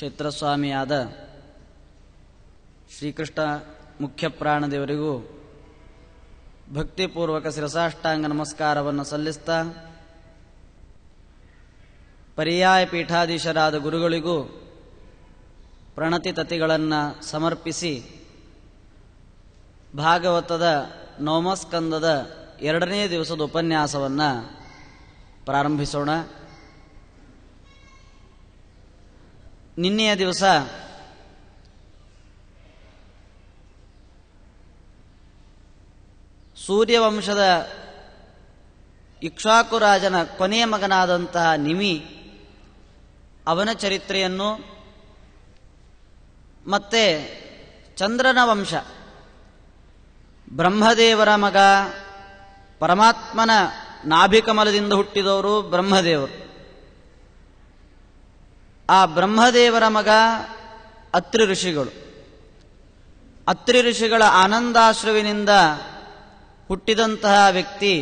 ಕ್ಷೇತ್ರಸ್ವಾಮಿಯಾದ ಶ್ರೀಕೃಷ್ಣ ಮುಖ್ಯ ಪ್ರಾಣದೇವರಿಗೂ ಭಕ್ತಿಪೂರ್ವಕ ಶಿರಸಾಷ್ಟಾಂಗ ನಮಸ್ಕಾರವನ್ನು ಸಲ್ಲಿಸ್ತಾ, ಪರ್ಯಾಯ ಪೀಠಾಧೀಶರಾದ ಗುರುಗಳಿಗೂ ಪ್ರಣತಿ ತತಿಗಳನ್ನು ಸಮರ್ಪಿಸಿ ಭಾಗವತದ ನವಮಸ್ಕಂದದ 2ನೇ ದಿವಸದ ಉಪನ್ಯಾಸವನ್ನು ಪ್ರಾರಂಭಿಸೋಣ. ನಿನ್ನೆಯ ದಿವಸ ಸೂರ್ಯವಂಶದ ಇಕ್ಷ್ವಾಕುರಾಜನ ಕೊನೆಯ ಮಗನಾದಂತಹ ನಿಮಿ ಅವನ ಚರಿತ್ರೆಯನ್ನು, ಮತ್ತೆ ಚಂದ್ರನ ವಂಶ ಬ್ರಹ್ಮದೇವರ ಮಗ ಪರಮಾತ್ಮನ ನಾಭಿಕಮಲದಿಂದ ಹುಟ್ಟಿದವರು ಬ್ರಹ್ಮದೇವರು. ಆ ಬ್ರಹ್ಮದೇವರ ಮಗ ಅತ್ರಿ ಋಷಿಗಳು. ಅತ್ರಿ ಋಷಿಗಳ ಆನಂದಾಶ್ರವಿನಿಂದ ಹುಟ್ಟಿದಂತಹ ವ್ಯಕ್ತಿ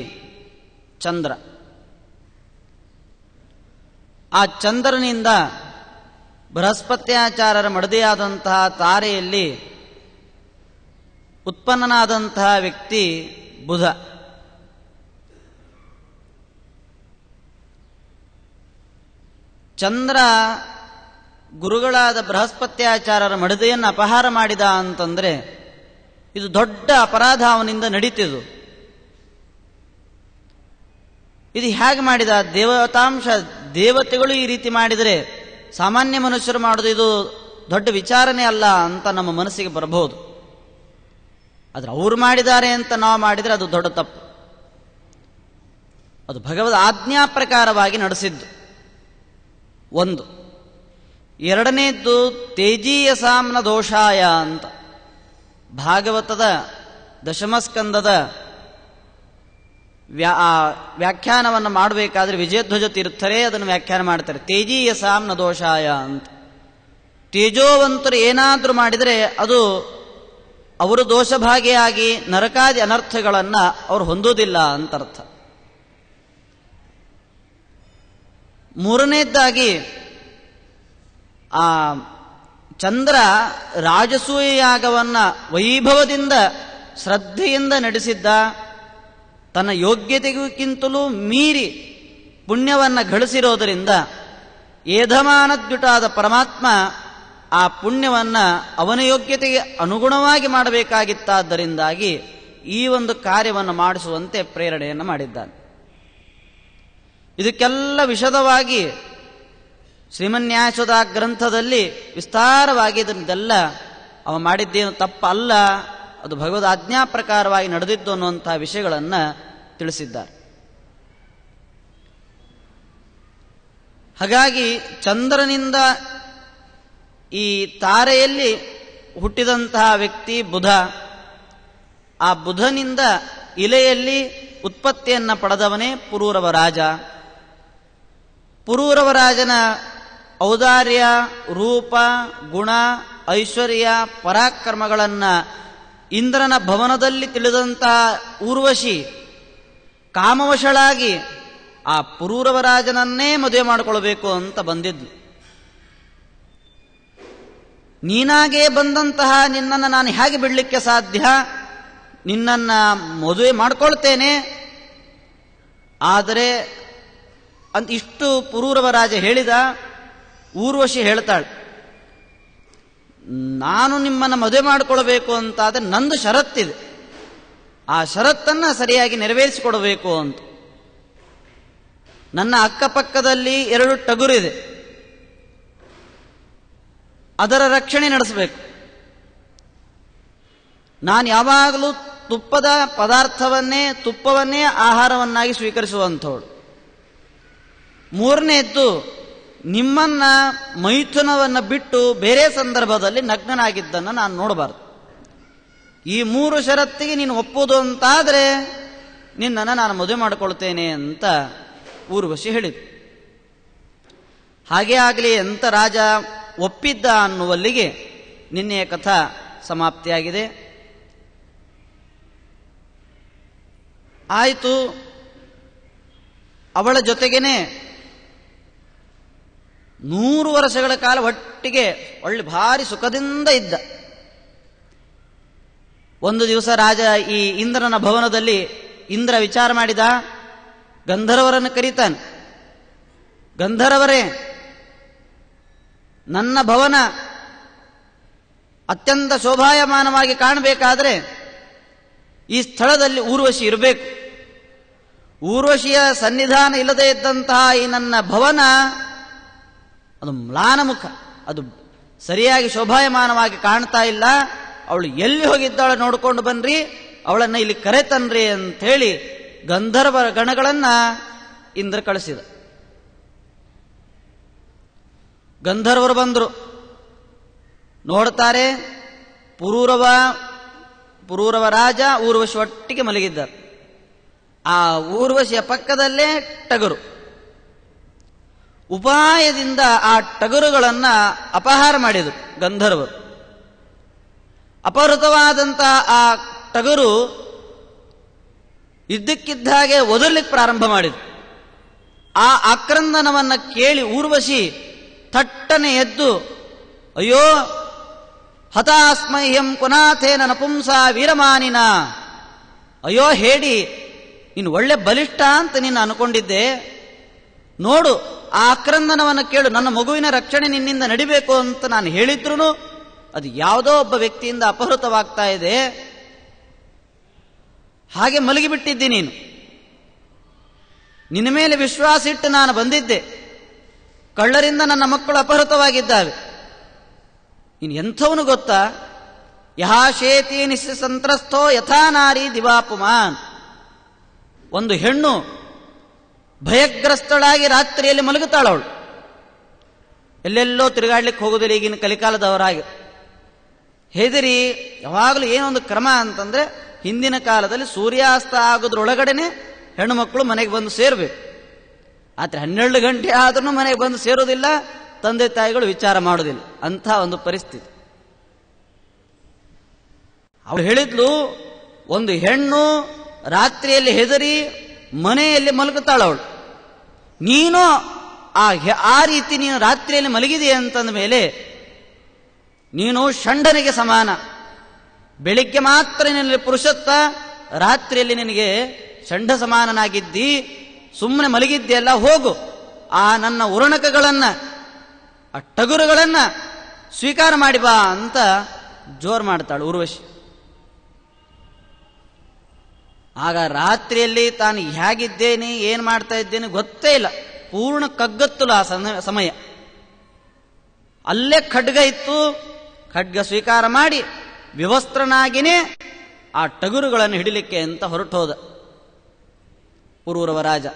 ಚಂದ್ರ. ಆ ಚಂದ್ರನಿಂದ ಬೃಹಸ್ಪತ್ಯಾಚಾರ್ಯರ ಮಡದಿಯಾದಂತಹ ತಾರೆಯಲ್ಲಿ ಉತ್ಪನ್ನನಾದಂತಹ ವ್ಯಕ್ತಿ ಬುಧ. ಚಂದ್ರ ಗುರುಗಳಾದ ಬೃಹಸ್ಪತ್ಯಾಚಾರ್ಯರ ಮಡದಿಯನ್ನು ಅಪಹಾರ ಮಾಡಿದ ಅಂತಂದ್ರೆ ಇದು ದೊಡ್ಡ ಅಪರಾಧ ಅವನಿಂದ ನಡೀತಿದ್ದು. ಇದು ಹೇಗೆ ಮಾಡಿದ? ದೇವತಾಂಶ ದೇವತೆಗಳು ಈ ರೀತಿ ಮಾಡಿದರೆ ಸಾಮಾನ್ಯ ಮನುಷ್ಯರು ಮಾಡೋದು ಇದು ದೊಡ್ಡ ವಿಚಾರನೇ ಅಲ್ಲ ಅಂತ ನಮ್ಮ ಮನಸ್ಸಿಗೆ ಬರಬಹುದು. ಆದರೆ ಅವರು ಮಾಡಿದ್ದಾರೆ ಅಂತ ನಾವು ಮಾಡಿದರೆ ಅದು ದೊಡ್ಡ ತಪ್ಪು. ಅದು ಭಗವದ್ ಆಜ್ಞಾ ಪ್ರಕಾರವಾಗಿ ನಡೆಸಿದ್ದು ಒಂದು. ಎರಡನೇದ್ದು ತೇಜೀಯಸಾಮ್ನ ದೋಷಾಯ ಅಂತ ಭಾಗವತದ ದಶಮಸ್ಕಂದದ ವ್ಯಾಖ್ಯಾನವನ್ನು ಮಾಡಬೇಕಾದ್ರೆ ವಿಜಯಧ್ವಜ ತೀರ್ಥರೇ ಅದನ್ನು ವ್ಯಾಖ್ಯಾನ ಮಾಡ್ತಾರೆ. ತೇಜೀಯಸಾಮ್ನ ದೋಷಾಯ ಅಂತ. ತೇಜೋವಂತರು ಏನಾದರೂ ಮಾಡಿದರೆ ಅದು ಅವರು ದೋಷಭಾಗಿಯಾಗಿ ನರಕಾದಿ ಅನರ್ಥಗಳನ್ನು ಅವರು ಹೊಂದೋದಿಲ್ಲ ಅಂತ ಅರ್ಥ. ಮೂರನೇದ್ದಾಗಿ ಆ ಚಂದ್ರ ರಾಜಸೂಯ ಯಾಗವನ್ನು ವೈಭವದಿಂದ ಶ್ರದ್ಧೆಯಿಂದ ನಡೆಸಿದ್ದ. ತನ್ನ ಯೋಗ್ಯತೆಗಿಂತಲೂ ಮೀರಿ ಪುಣ್ಯವನ್ನು ಗಳಿಸಿರೋದರಿಂದ ಏಧಮಾನದ್ಯುಟಾದ ಪರಮಾತ್ಮ ಆ ಪುಣ್ಯವನ್ನು ಅವನ ಯೋಗ್ಯತೆಗೆ ಅನುಗುಣವಾಗಿ ಮಾಡಬೇಕಾಗಿತ್ತಾದ್ದರಿಂದಾಗಿ ಈ ಒಂದು ಕಾರ್ಯವನ್ನು ಮಾಡಿಸುವಂತೆ ಪ್ರೇರಣೆಯನ್ನು ಮಾಡಿದ್ದಾನೆ. ಇದಕ್ಕೆಲ್ಲ ವಿಶದವಾಗಿ ಶ್ರೀಮನ್ಯಾಸದ ಗ್ರಂಥದಲ್ಲಿ ವಿಸ್ತಾರವಾಗಿ ಇದನ್ನೆಲ್ಲ ಅವ ಮಾಡಿದ್ದೇನು ತಪ್ಪಲ್ಲ, ಅದು ಭಗವದ್ ಆಜ್ಞಾ ಪ್ರಕಾರವಾಗಿ ನಡೆದಿದ್ದು ಅನ್ನುವಂತಹ ವಿಷಯಗಳನ್ನು ತಿಳಿಸಿದ್ದಾರೆ. ಹಾಗಾಗಿ ಚಂದ್ರನಿಂದ ಈ ತಾರೆಯಲ್ಲಿ ಹುಟ್ಟಿದಂತಹ ವ್ಯಕ್ತಿ ಬುಧ. ಆ ಬುಧನಿಂದ ಇಲೆಯಲ್ಲಿ ಉತ್ಪತ್ತಿಯನ್ನು ಪಡೆದವನೇ ಪುರೂರವ ರಾಜ. ಪುರೂರವ ರಾಜನ ಔದಾರ್ಯ, ರೂಪ, ಗುಣ, ಐಶ್ವರ್ಯ, ಪರಾಕ್ರಮಗಳನ್ನು ಇಂದ್ರನ ಭವನದಲ್ಲಿ ತಿಳಿದಂತಹ ಊರ್ವಶಿ ಕಾಮವಶಳಾಗಿ ಆ ಪುರೂರವ ರಾಜನನ್ನೇ ಮದುವೆ ಮಾಡಿಕೊಳ್ಬೇಕು ಅಂತ ಬಂದಿದ್ಲು. ನೀನಾಗೇ ಬಂದಂತಹ ನಿನ್ನನ್ನು ನಾನು ಹೇಗೆ ಬಿಡಲಿಕ್ಕೆ ಸಾಧ್ಯ? ನಿನ್ನನ್ನು ಮದುವೆ ಮಾಡಿಕೊಳ್ತೇನೆ, ಆದರೆ ಅಂತ ಇಷ್ಟು ಪುರೂರವ ರಾಜ ಹೇಳಿದ. ಊರ್ವಶಿ ಹೇಳ್ತಾಳೆ, ನಾನು ನಿಮ್ಮನ್ನು ಮದುವೆ ಮಾಡಿಕೊಳ್ಬೇಕು ಅಂತಾದರೆ ನಂದು ಷರತ್ತಿದೆ, ಆ ಷರತ್ತನ್ನು ಸರಿಯಾಗಿ ನೆರವೇರಿಸಿಕೊಡಬೇಕು ಅಂತ. ನನ್ನ ಅಕ್ಕಪಕ್ಕದಲ್ಲಿ 2 ಟಗುರಿದೆ, ಅದರ ರಕ್ಷಣೆ ನಡೆಸಬೇಕು. ನಾನು ಯಾವಾಗಲೂ ತುಪ್ಪದ ಪದಾರ್ಥವನ್ನೇ, ತುಪ್ಪವನ್ನೇ ಆಹಾರವನ್ನಾಗಿ ಸ್ವೀಕರಿಸುವಂಥವಳು. ಮೂರನೇದ್ದು, ನಿಮ್ಮನ್ನ ಮೈಥುನವನ್ನು ಬಿಟ್ಟು ಬೇರೆ ಸಂದರ್ಭದಲ್ಲಿ ನಗ್ನನಾಗಿದ್ದನ್ನು ನಾನು ನೋಡಬಾರ್ದು. ಈ 3 ಷರತ್ತಿಗೆ ನೀನು ಒಪ್ಪುವುದು ಅಂತಾದರೆ ನಿನ್ನನ್ನು ನಾನು ಮದುವೆ ಮಾಡಿಕೊಳ್ತೇನೆ ಅಂತ ಊರ್ವಶಿ ಹೇಳಿತು. ಹಾಗೇ ಆಗಲಿ ಅಂತ ರಾಜ ಒಪ್ಪಿದ್ದ ಅನ್ನುವಲ್ಲಿಗೆ ನಿನ್ನೆಯ ಕಥಾ ಸಮಾಪ್ತಿಯಾಗಿದೆ. ಆಯಿತು, ಅವಳ ಜೊತೆಗೇನೆ 100 ವರ್ಷಗಳ ಕಾಲ ಒಟ್ಟಿಗೆ ಒಳ್ಳೆ ಭಾರಿ ಸುಖದಿಂದ ಇದ್ದ. ಒಂದು ದಿವಸ ರಾಜ ಈ ಇಂದ್ರನ ಭವನದಲ್ಲಿ ಇಂದ್ರ ವಿಚಾರ ಮಾಡಿದ, ಗಂಧರ್ವರನ್ನು ಕರೀತಾನೆ. ಗಂಧರ್ವರೇ, ನನ್ನ ಭವನ ಅತ್ಯಂತ ಶೋಭಾಯಮಾನವಾಗಿ ಕಾಣಬೇಕಾದ್ರೆ ಈ ಸ್ಥಳದಲ್ಲಿ ಊರ್ವಶಿ ಇರಬೇಕು. ಊರ್ವಶಿಯ ಸನ್ನಿಧಾನ ಇಲ್ಲದೆ ಇದ್ದಂತಹ ಈ ನನ್ನ ಭವನ ಅದು ಮ್ಲಾನಮುಖ, ಅದು ಸರಿಯಾಗಿ ಶೋಭಾಯಮಾನವಾಗಿ ಕಾಣ್ತಾ ಇಲ್ಲ. ಅವಳು ಎಲ್ಲಿ ಹೋಗಿದ್ದಾಳೆ ನೋಡ್ಕೊಂಡು ಬನ್ರಿ, ಅವಳನ್ನ ಇಲ್ಲಿ ಕರೆತನ್ರಿ ಅಂಥೇಳಿ ಗಂಧರ್ವ ಗಣಗಳನ್ನ ಇಂದ್ರ ಕಳಿಸಿದ. ಗಂಧರ್ವರು ಬಂದರು, ನೋಡ್ತಾರೆ ಪುರೂರವ ರಾಜ ಊರ್ವಶಿ ಒಟ್ಟಿಗೆ ಮಲಗಿದ್ದಾರೆ. ಆ ಊರ್ವಶಿಯ ಪಕ್ಕದಲ್ಲೇ ಟಗರು. ಉಪಾಯದಿಂದ ಆ ಟಗರುಗಳನ್ನ ಅಪಹಾರ ಮಾಡಿದರು ಗಂಧರ್ವರು. ಅಪಹೃತವಾದಂತಹ ಆ ಟಗರು ಇದ್ದಕ್ಕಿದ್ದ ಹಾಗೆ ಒದರ್ಲಿಕ್ಕೆ ಪ್ರಾರಂಭ ಮಾಡಿದ್ರು. ಆ ಆಕ್ರಂದನವನ್ನ ಕೇಳಿ ಊರ್ವಶಿ ಥಟ್ಟನೆ ಎದ್ದು, ಅಯ್ಯೋ ಹತಾಸ್ಮಹ್ಯಂ ಕುನಾಥೇನ ನಪುಂಸ ವೀರಮಾನಿನ, ಅಯ್ಯೋ ಹೇಳಿ, ನೀನು ಒಳ್ಳೆ ಬಲಿಷ್ಠ ಅಂತ ನೀನು ಅನ್ಕೊಂಡಿದ್ದೆ, ನೋಡು ಆ ಆಕ್ರಂದನವನ್ನು ಕೇಳು, ನನ್ನ ಮಗುವಿನ ರಕ್ಷಣೆ ನಿನ್ನಿಂದ ನಡಿಬೇಕು ಅಂತ ನಾನು ಹೇಳಿದ್ರು ಅದು ಯಾವುದೋ ಒಬ್ಬ ವ್ಯಕ್ತಿಯಿಂದ ಅಪಹೃತವಾಗ್ತಾ ಇದೆ, ಹಾಗೆ ಮಲಗಿಬಿಟ್ಟಿದ್ದಿ ನೀನು. ನಿನ್ನ ಮೇಲೆ ವಿಶ್ವಾಸ ಇಟ್ಟು ನಾನು ಬಂದಿದ್ದೆ, ಕಳ್ಳರಿಂದ ನನ್ನ ಮಕ್ಕಳು ಅಪಹೃತವಾಗಿದ್ದಾವೆ. ಇನ್ನು ಎಂಥವನು ಗೊತ್ತಾ, ಯಹಾ ಶೇತಿ ನಿಸ್ಸಂತ್ರಸ್ಥೋ ಯಥಾ ನಾರಿ ದಿವಾಪುಮಾನ್. ಒಂದು ಹೆಣ್ಣು ಭಯಗ್ರಸ್ತಳಾಗಿ ರಾತ್ರಿಯಲ್ಲಿ ಮಲಗುತ್ತಾಳವಳು, ಎಲ್ಲೆಲ್ಲೋ ತಿರುಗಾಡ್ಲಿಕ್ಕೆ ಹೋಗೋದಿಲ್ಲ. ಈಗಿನ ಕಲಿಕಾಲದವರಾಗಿ ಹೆದರಿ ಯಾವಾಗಲೂ ಏನೊಂದು ಕ್ರಮ ಅಂತಂದ್ರೆ, ಹಿಂದಿನ ಕಾಲದಲ್ಲಿ ಸೂರ್ಯಾಸ್ತ ಆಗೋದ್ರೊಳಗಡೆನೆ ಹೆಣ್ಣು ಮಕ್ಕಳು ಮನೆಗೆ ಬಂದು ಸೇರಬೇಕು. ಆದರೆ 12 ಗಂಟೆ ಆದ್ರೂ ಮನೆಗೆ ಬಂದು ಸೇರೋದಿಲ್ಲ, ತಂದೆ ತಾಯಿಗಳು ವಿಚಾರ ಮಾಡೋದಿಲ್ಲ. ಅಂಥ ಒಂದು ಪರಿಸ್ಥಿತಿ. ಅವಳು ಹೇಳಿದ್ಲು, ಒಂದು ಹೆಣ್ಣು ರಾತ್ರಿಯಲ್ಲಿ ಹೆದರಿ ಮನೆಯಲ್ಲಿ ಮಲಗುತ್ತಾಳವಳು, ನೀನು ಆ ರೀತಿ ನೀನು ರಾತ್ರಿಯಲ್ಲಿ ಮಲಗಿದೆಯಾ ಅಂತಂದ ಮೇಲೆ ನೀನು ಷಂಡನಿಗೆ ಸಮಾನ. ಬೆಳಿಗ್ಗೆ ಮಾತ್ರ ನಿನ್ನಲ್ಲಿ ಪುರುಷತ್ವ, ರಾತ್ರಿಯಲ್ಲಿ ನಿನಗೆ ಷಂಡ ಸಮಾನನಾಗಿದ್ದಿ. ಸುಮ್ಮನೆ ಮಲಗಿದ್ದೆಲ್ಲ, ಹೋಗು ಆ ನನ್ನ ಉರಣಕಗಳನ್ನ, ಆ ಟಗುರುಗಳನ್ನ ಸ್ವೀಕಾರ ಮಾಡಿ ಬಾ ಅಂತ ಜೋರು ಮಾಡ್ತಾಳು ಊರ್ವಶಿ. ಆಗ ರಾತ್ರಿಯಲ್ಲಿ ತಾನು ಹೇಗಿದ್ದೇನೆ, ಏನು ಮಾಡ್ತಾ ಇದ್ದೇನೆ ಗೊತ್ತೇ ಇಲ್ಲ, ಪೂರ್ಣ ಕಗ್ಗತ್ತಲು ಆ ಸಮಯ. ಅಲ್ಲೇ ಖಡ್ಗ ಇತ್ತು, ಖಡ್ಗ ಸ್ವೀಕಾರ ಮಾಡಿ ವಿವಸ್ತ್ರನಾಗಿನೇ ಆ ಟಗುರುಗಳನ್ನು ಹಿಡಿಲಿಕ್ಕೆ ಅಂತ ಹೊರಟು ಹೋದ ಪುರೂರವ ರಾಜ.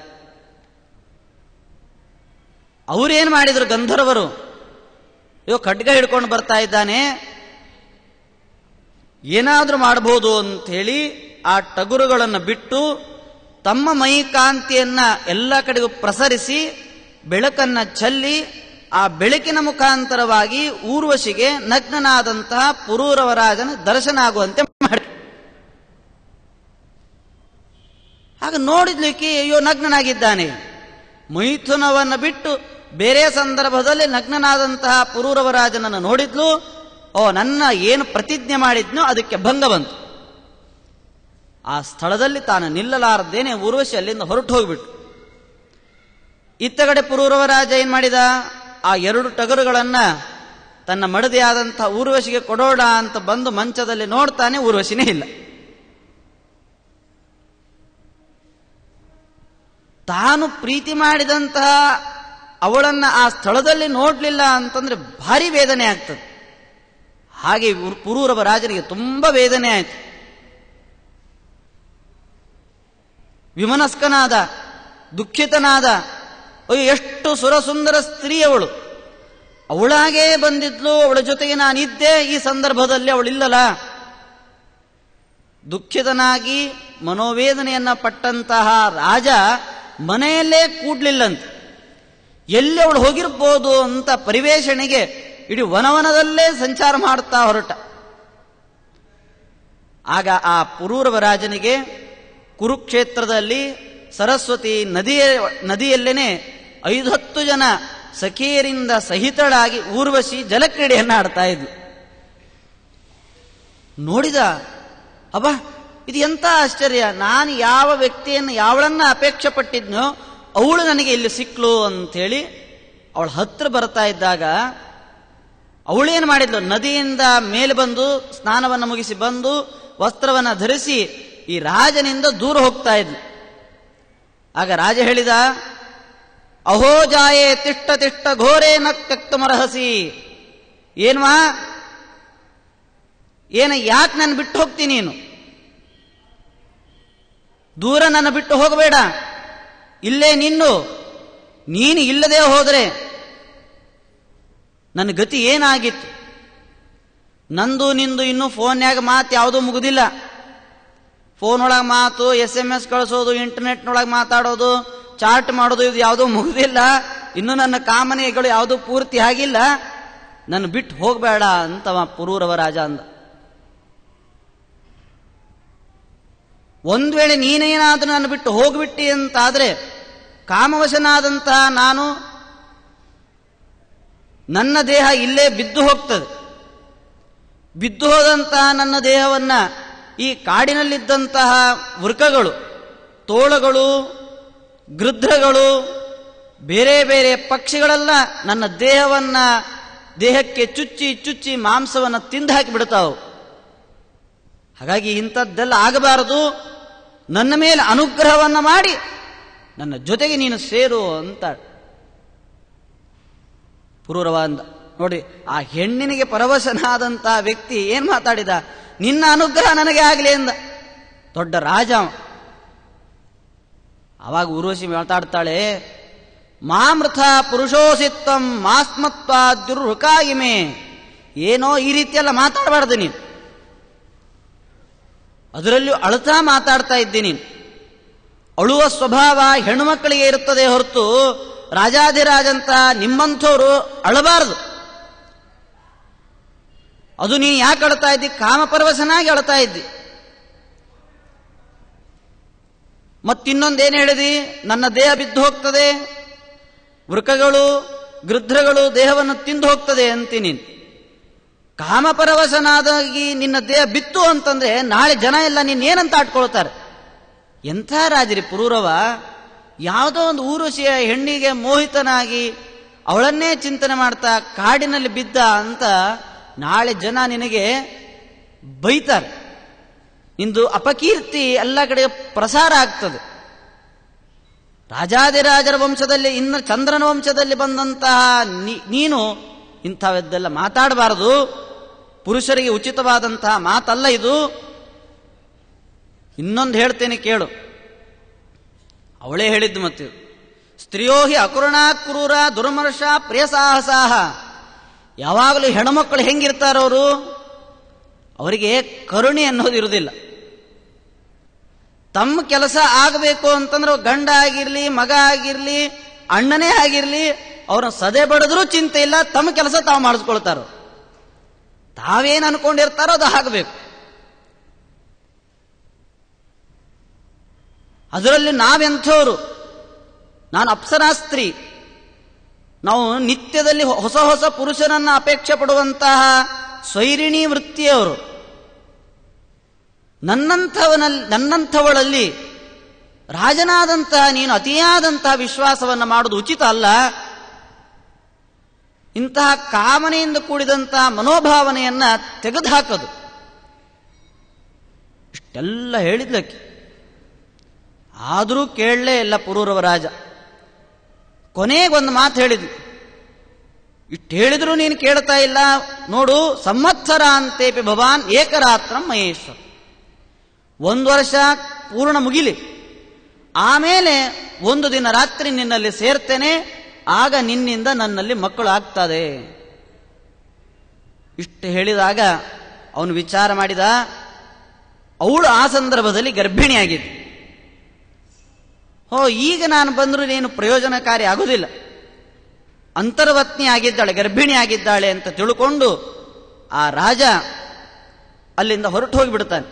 ಅವರೇನು ಮಾಡಿದ್ರು ಗಂಧರ್ವರು, ಅಯ್ಯೋ ಖಡ್ಗ ಹಿಡ್ಕೊಂಡು ಬರ್ತಾ ಇದ್ದಾನೆ, ಏನಾದ್ರೂ ಮಾಡಬಹುದು ಅಂತ ಹೇಳಿ ಆ ಟಗುರುಗಳನ್ನು ಬಿಟ್ಟು ತಮ್ಮ ಮೈ ಕಾಂತಿಯನ್ನ ಎಲ್ಲ ಕಡೆಗೂ ಪ್ರಸರಿಸಿ ಬೆಳಕನ್ನ ಚೆಲ್ಲಿ ಆ ಬೆಳಕಿನ ಮುಖಾಂತರವಾಗಿ ಊರ್ವಶಿಗೆ ನಗ್ನನಾದಂತಹ ಪುರೂರವ ರಾಜನ ದರ್ಶನ ಆಗುವಂತೆ ಮಾಡಿ. ಆಗ ನೋಡಿದ್ಲಿಕ್ಕೆ ಅಯ್ಯೋ ನಗ್ನನಾಗಿದ್ದಾನೆ. ಮೈಥುನವನ್ನು ಬಿಟ್ಟು ಬೇರೆ ಸಂದರ್ಭದಲ್ಲಿ ನಗ್ನನಾದಂತಹ ಪುರೂರವ ರಾಜನನ್ನು ನೋಡಿದ್ಲು. ನನ್ನ ಏನು ಪ್ರತಿಜ್ಞೆ ಮಾಡಿದ್ನೋ ಅದಕ್ಕೆ ಭಂಗ ಬಂತು. ಆ ಸ್ಥಳದಲ್ಲಿ ತಾನು ನಿಲ್ಲಲಾರದೇನೆ ಊರ್ವಶಿ ಅಲ್ಲಿಂದ ಹೊರಟು ಹೋಗ್ಬಿಟ್ಟು, ಇತ್ತಗಡೆ ಪುರೂರವ ರಾಜ ಏನ್ ಮಾಡಿದ, ಆ 2 ಟಗರುಗಳನ್ನ ತನ್ನ ಮಡದಿಯಾದಂತಹ ಊರ್ವಶಿಗೆ ಕೊಡೋಣ ಅಂತ ಬಂದು ಮಂಚದಲ್ಲಿ ನೋಡ್ತಾನೆ, ಊರ್ವಶಿನೇ ಇಲ್ಲ. ತಾನು ಪ್ರೀತಿ ಮಾಡಿದಂತಹ ಅವಳನ್ನ ಆ ಸ್ಥಳದಲ್ಲಿ ನೋಡ್ಲಿಲ್ಲ ಅಂತಂದ್ರೆ ಭಾರಿ ವೇದನೆ ಆಗ್ತದೆ. ಹಾಗೆ ಪುರೂರವ ರಾಜನಿಗೆ ತುಂಬಾ ವೇದನೆ ಆಯಿತು. ವಿಮನಸ್ಕನಾದ, ದುಃಖಿತನಾದ. ಅಯ್ಯೋ, ಎಷ್ಟು ಸುರಸುಂದರ ಸ್ತ್ರೀ ಅವಳು, ಅವಳಾಗೇ ಬಂದಿದ್ಲು, ಅವಳ ಜೊತೆಗೆ ನಾನಿದ್ದೆ, ಈ ಸಂದರ್ಭದಲ್ಲಿ ಅವಳಿಲ್ಲಲ್ಲ. ದುಃಖಿತನಾಗಿ ಮನೋವೇದನೆಯನ್ನ ಪಟ್ಟಂತಹ ರಾಜ ಮನೆಯಲ್ಲೇ ಕೂಡ್ಲಿಲ್ಲಂತೆ. ಎಲ್ಲಿ ಅವಳು ಹೋಗಿರ್ಬೋದು ಅಂತ ಪರಿವೇಷಣೆಗೆ ಇಡೀ ವನವನದಲ್ಲೇ ಸಂಚಾರ ಮಾಡುತ್ತಾ ಹೊರಟ. ಆಗ ಆ ಪುರೂರವ ರಾಜನಿಗೆ ಕುರುಕ್ಷೇತ್ರದಲ್ಲಿ ಸರಸ್ವತಿ ನದಿಯಲ್ಲೇನೆ 5-10 ಜನ ಸಖಿಯರಿಂದ ಸಹಿತಳಾಗಿ ಊರ್ವಶಿ ಜಲಕ್ರೀಡೆಯನ್ನು ಆಡ್ತಾ ಇದ್ಲು. ನೋಡಿದ, ಅಬ್ಬ ಇದು ಎಂಥ ಆಶ್ಚರ್ಯ, ನಾನು ಯಾವ ವ್ಯಕ್ತಿಯನ್ನು ಯಾವಳನ್ನ ಅಪೇಕ್ಷೆ ಪಟ್ಟಿದ್ನೋ ಅವಳು ನನಗೆ ಇಲ್ಲಿ ಸಿಕ್ಲು ಅಂಥೇಳಿ ಅವಳ ಹತ್ರ ಬರ್ತಾ ಇದ್ದಾಗ ಅವಳೇನು ಮಾಡಿದ್ಲು, ನದಿಯಿಂದ ಮೇಲೆ ಬಂದು ಸ್ನಾನವನ್ನು ಮುಗಿಸಿ ಬಂದು ವಸ್ತ್ರವನ್ನು ಧರಿಸಿ ಈ ರಾಜನಿಂದ ದೂರ ಹೋಗ್ತಾ ಇದ್ಲು. ಆಗ ರಾಜ ಹೇಳಿದ, ಅಹೋ ಜಾಯೇ ತಿಷ್ಟ ತಿಷ್ಟ ಘೋರೇನ ಕಕ್ತಮರಹಸಿ. ಏನ್ವಾ, ಯಾಕೆ ನನ್ನ ಬಿಟ್ಟು ಹೋಗ್ತೀನಿ, ನೀನು ದೂರ ನನ್ನ ಬಿಟ್ಟು ಹೋಗಬೇಡ, ಇಲ್ಲೇ ನೀನು ಇಲ್ಲದೆ ಹೋದರೆ ನನ್ನ ಗತಿ ಏನಾಗಿತ್ತು. ನಂದು ನಿಂದು ಇನ್ನೂ ಫೋನ್ಯಾಗ ಮಾತು ಯಾವುದೂ ಮುಗುದಿಲ್ಲ. ಫೋನ್ ಒಳಗೆ ಮಾತು, SMS ಕಳಿಸೋದು, ಇಂಟರ್ನೆಟ್ನೊಳಗೆ ಮಾತಾಡೋದು, ಚಾಟ್ ಮಾಡೋದು, ಇದು ಯಾವುದೂ ಮುಗುದಿಲ್ಲ. ಇನ್ನು ನನ್ನ ಕಾಮನೆಗಳು ಯಾವುದೂ ಪೂರ್ತಿ ಆಗಿಲ್ಲ. ನನ್ನ ಬಿಟ್ಟು ಹೋಗಬೇಡ ಅಂತವ ಪುರೂರವ ರಾಜ ಅಂದ. ಒಂದು ವೇಳೆ ನೀನೇನಾದ್ರೂ ನನ್ನ ಬಿಟ್ಟು ಹೋಗ್ಬಿಟ್ಟಿ ಅಂತಾದ್ರೆ ಕಾಮವಶನಾದಂತಹ ನಾನು, ನನ್ನ ದೇಹ ಇಲ್ಲೇ ಬಿದ್ದು ಹೋಗ್ತದೆ. ಬಿದ್ದು ಹೋದಂತಹ ನನ್ನ ದೇಹವನ್ನ ಈ ಕಾಡಿನಲ್ಲಿದ್ದಂತಹ ವೃಕಗಳು, ತೋಳಗಳು, ಗೃಧ್ರಗಳು, ಬೇರೆ ಬೇರೆ ಪಕ್ಷಿಗಳೆಲ್ಲ ನನ್ನ ದೇಹಕ್ಕೆ ಚುಚ್ಚಿ ಚುಚ್ಚಿ ಮಾಂಸವನ್ನು ತಿಂದು ಹಾಕಿಬಿಡ್ತಾವು. ಹಾಗಾಗಿ ಇಂಥದ್ದೆಲ್ಲ ಆಗಬಾರದು, ನನ್ನ ಮೇಲೆ ಅನುಗ್ರಹವನ್ನು ಮಾಡಿ ನನ್ನ ಜೊತೆಗೆ ನೀನು ಸೇರು ಅಂತ ಪುರೂರವ ಅಂದ. ನೋಡಿ, ಆ ಹೆಣ್ಣಿನಿಗೆ ಪರವಶನಾದಂತಹ ವ್ಯಕ್ತಿ ಏನ್ ಮಾತಾಡಿದ, ನಿನ್ನ ಅನುಗ್ರಹ ನನಗೆ ಆಗಲಿ ಎಂದ. ದೊಡ್ಡ ರಾಜ. ಆವಾಗ ಊರ್ವಶಿ ಮಾತಾಡ್ತಾಳೆ, ಮಾಮೃಥ ಪುರುಷೋಸಿತ್ತಂ ಮಾಸ್ಮತ್ವಾದ್ಯುರ್ಹುಕಾಯಿಮೆ. ಏನೋ ಈ ರೀತಿಯೆಲ್ಲ ಮಾತಾಡಬಾರ್ದು ನೀನು, ಅದರಲ್ಲೂ ಅಳುತ್ತಾ ಮಾತಾಡ್ತಾ ಇದ್ದೀನಿ. ಅಳುವ ಸ್ವಭಾವ ಹೆಣ್ಣು ಮಕ್ಕಳಿಗೆ ಇರುತ್ತದೆ ಹೊರತು ರಾಜಾಧಿರಾಜಂತ ನಿಮ್ಮಂಥವ್ರು ಅಳಬಾರದು. ಅದು ನೀ ಯಾಕೆ ಅಳ್ತಾ ಇದ್ದಿ, ಕಾಮಪರವಶನಾಗಿ ಅಳ್ತಾ ಇದ್ದಿ. ಮತ್ತಿನ್ನೊಂದೇನು ಹೇಳಿದಿ, ನನ್ನ ದೇಹ ಬಿದ್ದು ಹೋಗ್ತದೆ, ವೃಕಗಳು ಗೃಧ್ರಗಳು ದೇಹವನ್ನು ತಿಂದು ಹೋಗ್ತದೆ ಅಂತೀನಿ. ಕಾಮಪರವಶನಾದಾಗಿ ನಿನ್ನ ದೇಹ ಬಿತ್ತು ಅಂತಂದ್ರೆ ನಾಳೆ ಜನ ಎಲ್ಲ ನೀನೇನಂತ ಆಟ್ಕೊಳ್ತಾರೆ. ಎಂಥ ರಾಜರಿ ಪುರೂರವ. ಯಾವುದೋ ಒಂದು ಊರ್ವಶಿಯ ಹೆಣ್ಣಿಗೆ ಮೋಹಿತನಾಗಿ ಅವಳನ್ನೇ ಚಿಂತನೆ ಮಾಡ್ತಾ ಕಾಡಿನಲ್ಲಿ ಬಿದ್ದ ಅಂತ ನಾಳೆ ಜನ ನಿನಗೆ ಬೈತಾರೆ. ಇಂದು ಅಪಕೀರ್ತಿ ಎಲ್ಲ ಕಡೆ ಪ್ರಸಾರ ಆಗ್ತದೆ. ರಾಜಾದಿರಾಜರ ವಂಶದಲ್ಲಿ, ಇನ್ನು ಚಂದ್ರನ ವಂಶದಲ್ಲಿ ಬಂದಂತಹ ನೀನು ಇಂಥವೆಲ್ಲ ಮಾತಾಡಬಾರದು. ಪುರುಷರಿಗೆ ಉಚಿತವಾದಂತಹ ಮಾತಲ್ಲ ಇದು. ಇನ್ನೊಂದು ಹೇಳ್ತೇನೆ ಕೇಳು. ಅವಳೇ ಹೇಳಿದ್ದು ಮತ್ತೆ, ಸ್ತ್ರೀಯೋ ಹಿ ಅಕರುಣಾ ಕ್ರೂರ ದುರ್ಮರ್ಷ ಪ್ರಿಯ ಸಾಹಸಾಹ. ಯಾವಾಗಲೂ ಹೆಣ್ಮಕ್ಕಳು ಹೆಂಗಿರ್ತಾರವರು, ಅವರಿಗೆ ಕರುಣೆ ಅನ್ನೋದು ಇರುವುದಿಲ್ಲ. ತಮ್ಮ ಕೆಲಸ ಆಗಬೇಕು ಅಂತಂದ್ರೆ ಗಂಡ ಆಗಿರ್ಲಿ, ಮಗ ಆಗಿರ್ಲಿ, ಅಣ್ಣನೇ ಆಗಿರ್ಲಿ, ಅವ್ರನ್ನ ಸದೆ ಬಡಿದ್ರೂ ಚಿಂತೆ ಇಲ್ಲ, ತಮ್ಮ ಕೆಲಸ ತಾವು ಮಾಡಿಸ್ಕೊಳ್ತಾರೋ. ತಾವೇನು ಅನ್ಕೊಂಡಿರ್ತಾರೋ ಅದು ಆಗಬೇಕು. ಅದರಲ್ಲಿ ನಾವೆಂಥವ್ರು, ನಾನು ಅಪ್ಸರಾ ಸ್ತ್ರೀ. ನಾವು ನಿತ್ಯದಲ್ಲಿ ಹೊಸ ಹೊಸ ಪುರುಷರನ್ನ ಅಪೇಕ್ಷೆ ಪಡುವಂತಹ ಸ್ವೈರಿಣಿ ವೃತ್ತಿಯವರು. ನನ್ನಂಥವಳಲ್ಲಿ ರಾಜನಾದಂತಹ ನೀನು ಅತಿಯಾದಂತಹ ವಿಶ್ವಾಸವನ್ನು ಮಾಡುವುದು ಉಚಿತ ಅಲ್ಲ. ಇಂತಹ ಕಾಮನೆಯಿಂದ ಕೂಡಿದಂತಹ ಮನೋಭಾವನೆಯನ್ನ ತೆಗೆದುಹಾಕೋದು. ಇಷ್ಟೆಲ್ಲ ಹೇಳಿದ್ಲಕ್ಕೆ, ಆದರೂ ಕೇಳಲೇ ಇಲ್ಲ ಪುರೂರವ ರಾಜ. ಕೊನೆಗೊಂದು ಮಾತು ಹೇಳಿದ್ಲು. ಇಷ್ಟು ಹೇಳಿದ್ರು ನೀನು ಕೇಳ್ತಾ ಇಲ್ಲ. ನೋಡು, ಸಂವತ್ಸರ ಅಂತೇಪಿ ಭವಾನ್ ಏಕರಾತ್ರ ಮಹೇಶ್ವರ. 1 ವರ್ಷ ಪೂರ್ಣ ಮುಗಿಲಿ, ಆಮೇಲೆ 1 ದಿನ ರಾತ್ರಿ ನಿನ್ನಲ್ಲಿ ಸೇರ್ತೇನೆ, ಆಗ ನಿನ್ನಿಂದ ನನ್ನಲ್ಲಿ ಮಕ್ಕಳು ಆಗ್ತದೆ. ಇಷ್ಟು ಹೇಳಿದಾಗ ಅವನು ವಿಚಾರ ಮಾಡಿದ. ಅವಳು ಆ ಸಂದರ್ಭದಲ್ಲಿ ಗರ್ಭಿಣಿಯಾಗಿದ್ದ. ಈಗ ನಾನು ಬಂದರೂ ನೀನು ಪ್ರಯೋಜನಕಾರಿ ಆಗುವುದಿಲ್ಲ, ಅಂತರ್ವತ್ನಿ ಆಗಿದ್ದಾಳೆ, ಗರ್ಭಿಣಿ ಆಗಿದ್ದಾಳೆ ಅಂತ ತಿಳ್ಕೊಂಡು ಆ ರಾಜ ಅಲ್ಲಿಂದ ಹೊರಟು ಹೋಗಿಬಿಡ್ತಾನೆ.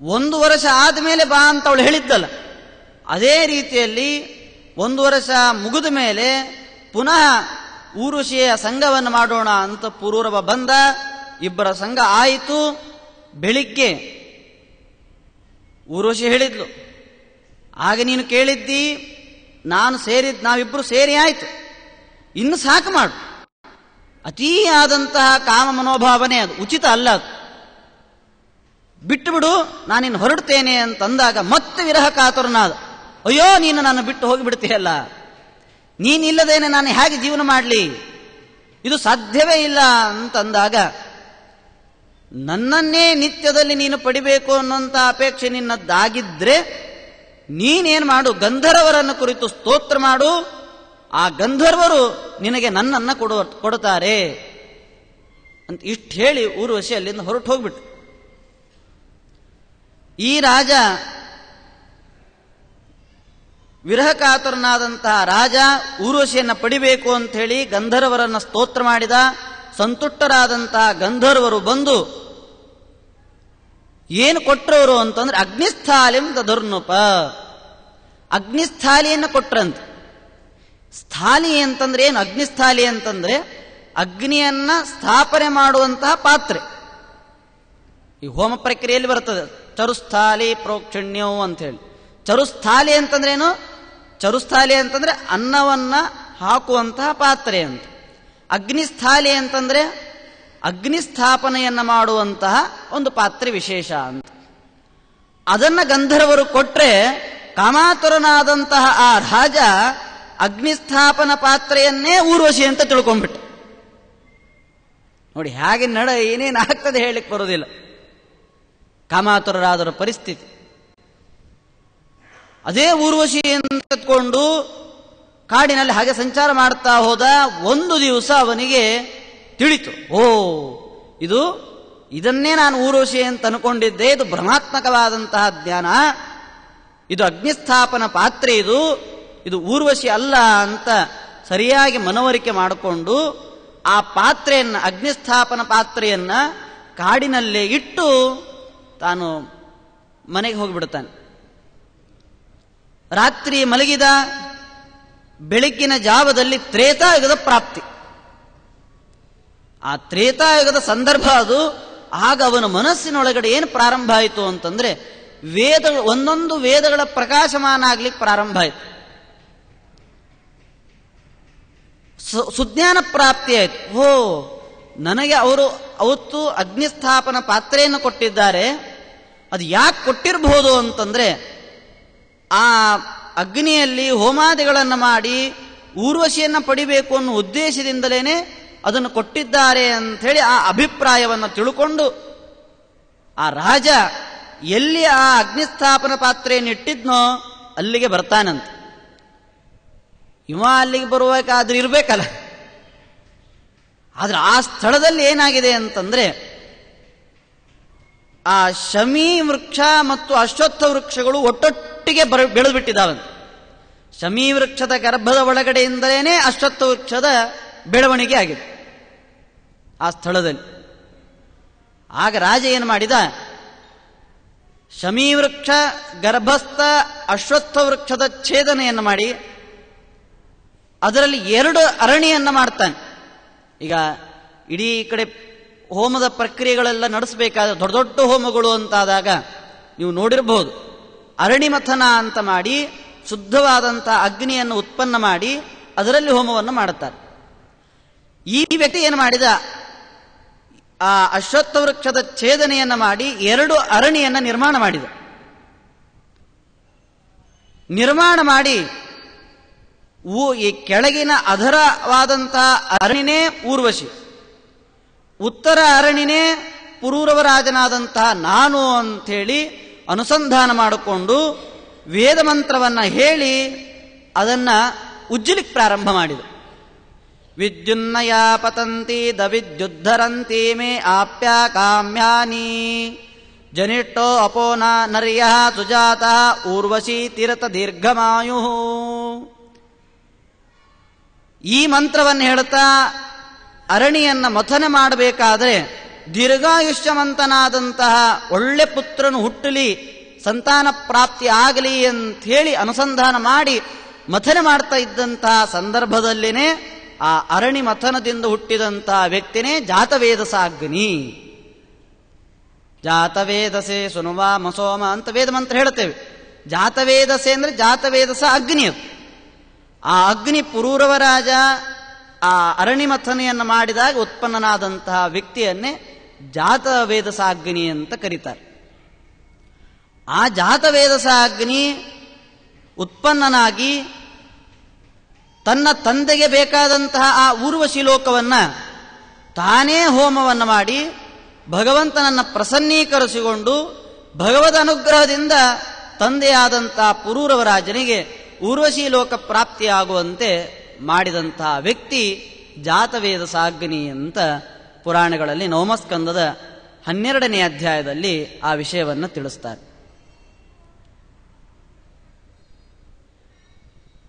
1 ವರ್ಷ ಆದಮೇಲೆ ಬಾ ಅಂತ ಅವಳು ಹೇಳಿದ್ದಲ್ಲ, ಅದೇ ರೀತಿಯಲ್ಲಿ 1 ವರ್ಷ ಮುಗಿದ ಮೇಲೆ ಪುನಃ ಊರ್ವಶಿಯ ಸಂಘವನ್ನು ಮಾಡೋಣ ಅಂತ ಪುರೂರವ ಬಂದ. ಇಬ್ಬರ ಸಂಘ ಆಯಿತು. ಬೆಳಿಗ್ಗೆ ಊರ್ವಶಿ ಹೇಳಿದ್ಲು, ಆಗ ನೀನು ಕೇಳಿದ್ದಿ, ನಾವಿಬ್ಬರು ಸೇರಿ ಆಯಿತು, ಇನ್ನು ಸಾಕು ಮಾಡು. ಅತೀಯಾದಂತಹ ಕಾಮ ಮನೋಭಾವನೆ ಅದು ಉಚಿತ ಅಲ್ಲ. ಅದು ಬಿಟ್ಟು ಬಿಡು, ನಾನಿನ್ನು ಹೊರಡ್ತೇನೆ ಅಂತಂದಾಗ ಮತ್ತೆ ವಿರಹ ಕಾತುರನಾದ. ಅಯ್ಯೋ, ನೀನು ನನ್ನ ಬಿಟ್ಟು ಹೋಗಿಬಿಡ್ತೀಯಲ್ಲ, ನೀನಿಲ್ಲದೇನೆ ನಾನು ಹೇಗೆ ಜೀವನ ಮಾಡಲಿ, ಇದು ಸಾಧ್ಯವೇ ಇಲ್ಲ ಅಂತಂದಾಗ, ನನ್ನನ್ನೇ ನಿತ್ಯದಲ್ಲಿ ನೀನು ಪಡಿಬೇಕು ಅನ್ನುವಂಥ ಅಪೇಕ್ಷೆ ನಿನ್ನದ್ದಾಗಿದ್ರೆ ನೀನೇನು ಮಾಡು, ಗಂಧರ್ವರನ್ನು ಕುರಿತು ಸ್ತೋತ್ರ ಮಾಡು, ಆ ಗಂಧರ್ವರು ನಿನಗೆ ನನ್ನನ್ನು ಕೊಡುತ್ತಾರೆ ಅಂತ ಇಷ್ಟು ಹೇಳಿ ಊರ್ವಶಿ ಅಲ್ಲಿಂದ ಹೊರಟು ಹೋಗ್ಬಿಟ್ಟು. ಈ ರಾಜ, ವಿರಹ ಕಾತುರನಾದಂತಹ ರಾಜ ಊರ್ವಶಿಯನ್ನು ಪಡಿಬೇಕು ಅಂತ ಹೇಳಿ ಗಂಧರ್ವರನ್ನು ಸ್ತೋತ್ರ ಮಾಡಿದ. ಸಂತುಷ್ಟರಾದಂತಹ ಗಂಧರ್ವರು ಬಂದು ಏನು ಕೊಟ್ಟರವರು ಅಂತಂದ್ರೆ ಅಗ್ನಿಸ್ಥಾಲಿಂ ದಧುರ್ನುಪ, ಅಗ್ನಿಸ್ಥಾಲಿಯನ್ನು ಕೊಟ್ರಂತೆ. ಸ್ಥಾಲಿ ಅಂತಂದ್ರೆ ಏನು? ಅಗ್ನಿಸ್ಥಾಲಿ ಅಂತಂದ್ರೆ ಅಗ್ನಿಯನ್ನ ಸ್ಥಾಪನೆ ಮಾಡುವಂತಹ ಪಾತ್ರೆ. ಈ ಹೋಮ ಪ್ರಕ್ರಿಯೆಯಲ್ಲಿ ಬರ್ತದೆ ಚರುಸ್ಥಾಲಿ ಪ್ರೋಕ್ಷಣ್ಯವು ಅಂತ ಹೇಳಿ. ಚರುಸ್ಥಾಲಿ ಅಂತಂದ್ರೆ ಏನು? ಚರುಸ್ಥಾಲಿ ಅಂತಂದ್ರೆ ಅನ್ನವನ್ನ ಹಾಕುವಂತಹ ಪಾತ್ರೆ ಅಂತ. ಅಗ್ನಿಸ್ಥಾಲಿ ಅಂತಂದ್ರೆ ಅಗ್ನಿಸ್ಥಾಪನೆಯನ್ನ ಮಾಡುವಂತಹ ಒಂದು ಪಾತ್ರೆ ವಿಶೇಷ ಅಂತ. ಅದನ್ನ ಗಂಧರ್ವರು ಕೊಟ್ರೆ ಕಾಮಾತುರನಾದಂತಹ ಆ ರಾಜ ಅಗ್ನಿಸ್ಥಾಪನ ಪಾತ್ರೆಯನ್ನೇ ಊರ್ವಶಿ ಅಂತ ತಿಳ್ಕೊಂಡ್ಬಿಟ್ಟ. ನೋಡಿ ಹೇಗೆ ಏನೇನಾಗ್ತದೆ ಹೇಳಲಿಕ್ಕೆ ಬರೋದಿಲ್ಲ. ಕಾಮಾತುರರಾದರ ಪರಿಸ್ಥಿತಿ ಅದೇ. ಊರ್ವಶಿ ಅಂತಕೊಂಡು ಕಾಡಿನಲ್ಲಿ ಹಾಗೆ ಸಂಚಾರ ಮಾಡ್ತಾ ಹೋದ. ಒಂದು ದಿವಸ ಅವನಿಗೆ ತಿಳಿತು, ಇದನ್ನೇ ನಾನು ಊರ್ವಶಿ ಅಂತ ಅನ್ಕೊಂಡಿದ್ದೆ, ಇದು ಭ್ರಮಾತ್ಮಕವಾದಂತಹ ಜ್ಞಾನ, ಇದು ಅಗ್ನಿಸ್ಥಾಪನ ಪಾತ್ರೆ, ಇದು ಊರ್ವಶಿ ಅಲ್ಲ ಅಂತ ಸರಿಯಾಗಿ ಮನವರಿಕೆ ಮಾಡಿಕೊಂಡು ಆ ಪಾತ್ರೆಯನ್ನ, ಅಗ್ನಿಸ್ಥಾಪನ ಪಾತ್ರೆಯನ್ನ ಕಾಡಿನಲ್ಲೇ ಇಟ್ಟು ತಾನು ಮನೆಗೆ ಹೋಗಿಬಿಡ್ತಾನೆ. ರಾತ್ರಿ ಮಲಗಿದ. ಬೆಳಗ್ಗಿನ ಜಾವದಲ್ಲಿ ತ್ರೇತಾಯುಗದ ಪ್ರಾಪ್ತಿ. ಆ ತ್ರೇತಾಯುಗದ ಸಂದರ್ಭ ಅದು. ಆಗ ಅವನ ಮನಸ್ಸಿನೊಳಗಡೆ ಏನು ಪ್ರಾರಂಭ ಆಯಿತು ಅಂತಂದ್ರೆ, ಒಂದೊಂದು ವೇದಗಳ ಪ್ರಕಾಶಮಾನ ಆಗ್ಲಿಕ್ಕೆ ಪ್ರಾರಂಭ ಆಯಿತು. ಸುಜ್ಞಾನ ಪ್ರಾಪ್ತಿ ಆಯಿತು. ನನಗೆ ಅವರು ಅವತ್ತು ಅಗ್ನಿಸ್ಥಾಪನ ಪಾತ್ರೆಯನ್ನು ಕೊಟ್ಟಿದ್ದಾರೆ, ಅದು ಯಾಕೆ ಕೊಟ್ಟಿರಬಹುದು ಅಂತಂದ್ರೆ, ಆ ಅಗ್ನಿಯಲ್ಲಿ ಹೋಮಾದಿಗಳನ್ನು ಮಾಡಿ ಊರ್ವಶಿಯನ್ನು ಪಡಿಬೇಕು ಅನ್ನೋ ಉದ್ದೇಶದಿಂದಲೇನೆ ಅದನ್ನು ಕೊಟ್ಟಿದ್ದಾರೆ ಅಂಥೇಳಿ ಆ ಅಭಿಪ್ರಾಯವನ್ನು ತಿಳ್ಕೊಂಡು ಆ ರಾಜ ಎಲ್ಲಿ ಆ ಅಗ್ನಿಸ್ಥಾಪನ ಪಾತ್ರೆಯನ್ನು ಇಟ್ಟಿದ್ನೋ ಅಲ್ಲಿಗೆ ಬರ್ತಾನಂತ. ಇವ ಅಲ್ಲಿಗೆ ಬರುವಾಗಾದ್ರೆ ಇರಬೇಕಲ್ಲ. ಆದ್ರೆ ಆ ಸ್ಥಳದಲ್ಲಿ ಏನಾಗಿದೆ ಅಂತಂದ್ರೆ, ಆ ಶಮಿ ವೃಕ್ಷ ಮತ್ತು ಅಶ್ವತ್ಥ ವೃಕ್ಷಗಳು ಒಟ್ಟೊಟ್ಟಿಗೆ ಬೆಳೆದುಬಿಟ್ಟಿದ್ದಾವಂತೆ. ಶಮಿ ವೃಕ್ಷದ ಗರ್ಭದ ಒಳಗಡೆಯಿಂದಲೇ ಅಶ್ವತ್ಥ ವೃಕ್ಷದ ಬೆಳವಣಿಗೆ ಆಗಿದೆ ಆ ಸ್ಥಳದಲ್ಲಿ. ಆಗ ರಾಜ ಏನು ಮಾಡಿದ, ಶಮಿ ವೃಕ್ಷ ಗರ್ಭಸ್ಥ ಅಶ್ವತ್ಥ ವೃಕ್ಷದ ಛೇದನೆಯನ್ನು ಮಾಡಿ ಅದರಲ್ಲಿ 2 ಅರಣಿಯನ್ನ ಮಾಡ್ತಾನೆ. ಈಗ ಇಡೀ ಕಡೆ ಹೋಮದ ಪ್ರಕ್ರಿಯೆಗಳೆಲ್ಲ ನಡೆಸಬೇಕಾದ ದೊಡ್ಡ ದೊಡ್ಡ ಹೋಮಗಳು ಅಂತಾದಾಗ ನೀವು ನೋಡಿರಬಹುದು, ಅರಣಿ ಮಥನ ಅಂತ ಮಾಡಿ ಶುದ್ಧವಾದಂತಹ ಅಗ್ನಿಯನ್ನು ಉತ್ಪನ್ನ ಮಾಡಿ ಅದರಲ್ಲಿ ಹೋಮವನ್ನು ಮಾಡುತ್ತಾರೆ. ಈ ವ್ಯಕ್ತಿ ಏನು ಮಾಡಿದ, ಆ ಅಶ್ವತ್ಥ ವೃಕ್ಷದ ಛೇದನೆಯನ್ನು ಮಾಡಿ 2 ಅರಣಿಯನ್ನು ನಿರ್ಮಾಣ ಮಾಡಿದ. ನಿರ್ಮಾಣ ಮಾಡಿ ಈ ಕೆಳಗಿನ ಅಧರವಾದಂತಹ ಅರಣಿನೇ ಊರ್ವಶಿ, ಉತ್ತರ ಅರಣಿನೇ ಪುರೂರವರಾಜನಾದಂತಹ ನಾನು ಅಂಥೇಳಿ ಅನುಸಂಧಾನ ಮಾಡಿಕೊಂಡು ವೇದ ಮಂತ್ರವನ್ನು ಹೇಳಿ ಅದನ್ನ ಉಜ್ಜಲಿಕ್ಕೆ ಪ್ರಾರಂಭ ಮಾಡಿದ. ವಿದ್ಯುನ್ನಯ ಪತಂತಿ ದವಿದ್ಯುದ್ಧರಂತಿ ಮೇ ಆಪ್ಯ ಕಾಮ್ಯಾನಿ ಜನಿಷ್ಟೋ ಅಪೋನ ನರ್ಯ ಸುಜಾತ ಊರ್ವಶಿ ತೀರತ ದೀರ್ಘಮಾಯು. ಈ ಮಂತ್ರವನ್ನು ಹೇಳುತ್ತಾ ಅರಣಿಯನ್ನ ಮಥನ ಮಾಡಬೇಕಾದ್ರೆ ದೀರ್ಘಾಯುಷ್ಯವಂತನಾದಂತಹ ಒಳ್ಳೆ ಪುತ್ರನು ಹುಟ್ಟಲಿ, ಸಂತಾನ ಪ್ರಾಪ್ತಿ ಆಗಲಿ ಅಂತ ಹೇಳಿ ಅನುಸಂಧಾನ ಮಾಡಿ ಮಥನ ಮಾಡ್ತಾ ಇದ್ದಂತಹ ಸಂದರ್ಭದಲ್ಲಿನೇ ಆ ಅರಣಿ ಮಥನದಿಂದ ಹುಟ್ಟಿದಂತಹ ವ್ಯಕ್ತಿನೇ ಜಾತವೇದಸ ಅಗ್ನಿ. ಜಾತವೇದಸೆ ಸುನುವಾ ಮಸೋಮ ಅಂತ ವೇದ ಮಂತ್ರ ಹೇಳ್ತೇವೆ. ಜಾತವೇದಸೆ ಅಂದ್ರೆ ಜಾತವೇದಸ ಅಗ್ನಿ. ಅದು ಆ ಅಗ್ನಿ ಪುರೂರವ ರಾಜ ಆ ಅರಣಿ ಮಥನೆಯನ್ನು ಮಾಡಿದಾಗ ಉತ್ಪನ್ನನಾದಂತಹ ವ್ಯಕ್ತಿಯನ್ನೇ ಜಾತವೇದಸ ಅಗ್ನಿ ಅಂತ ಕರೀತಾರೆ. ಆ ಜಾತವೇದಸ ಅಗ್ನಿ ಉತ್ಪನ್ನನಾಗಿ ತನ್ನ ತಂದೆಗೆ ಬೇಕಾದಂತಹ ಆ ಊರ್ವಶಿ ಲೋಕವನ್ನು ತಾನೇ ಹೋಮವನ್ನು ಮಾಡಿ ಭಗವಂತನನ್ನು ಪ್ರಸನ್ನೀಕರಿಸಿಕೊಂಡು ಭಗವದ್ ಅನುಗ್ರಹದಿಂದ ತಂದೆಯಾದಂತಹ ಪುರೂರವ ರಾಜನಿಗೆ ಊರ್ವಶಿ ಲೋಕ ಪ್ರಾಪ್ತಿಯಾಗುವಂತೆ ಮಾಡಿದಂತಹ ವ್ಯಕ್ತಿ ಜಾತವೇದಸಾಗ್ನಿ ಅಂತ ಪುರಾಣಗಳಲ್ಲಿ ನವಮಸ್ಕಂದದ 12ನೇ ಅಧ್ಯಾಯದಲ್ಲಿ ಆ ವಿಷಯವನ್ನು ತಿಳಿಸ್ತಾರೆ.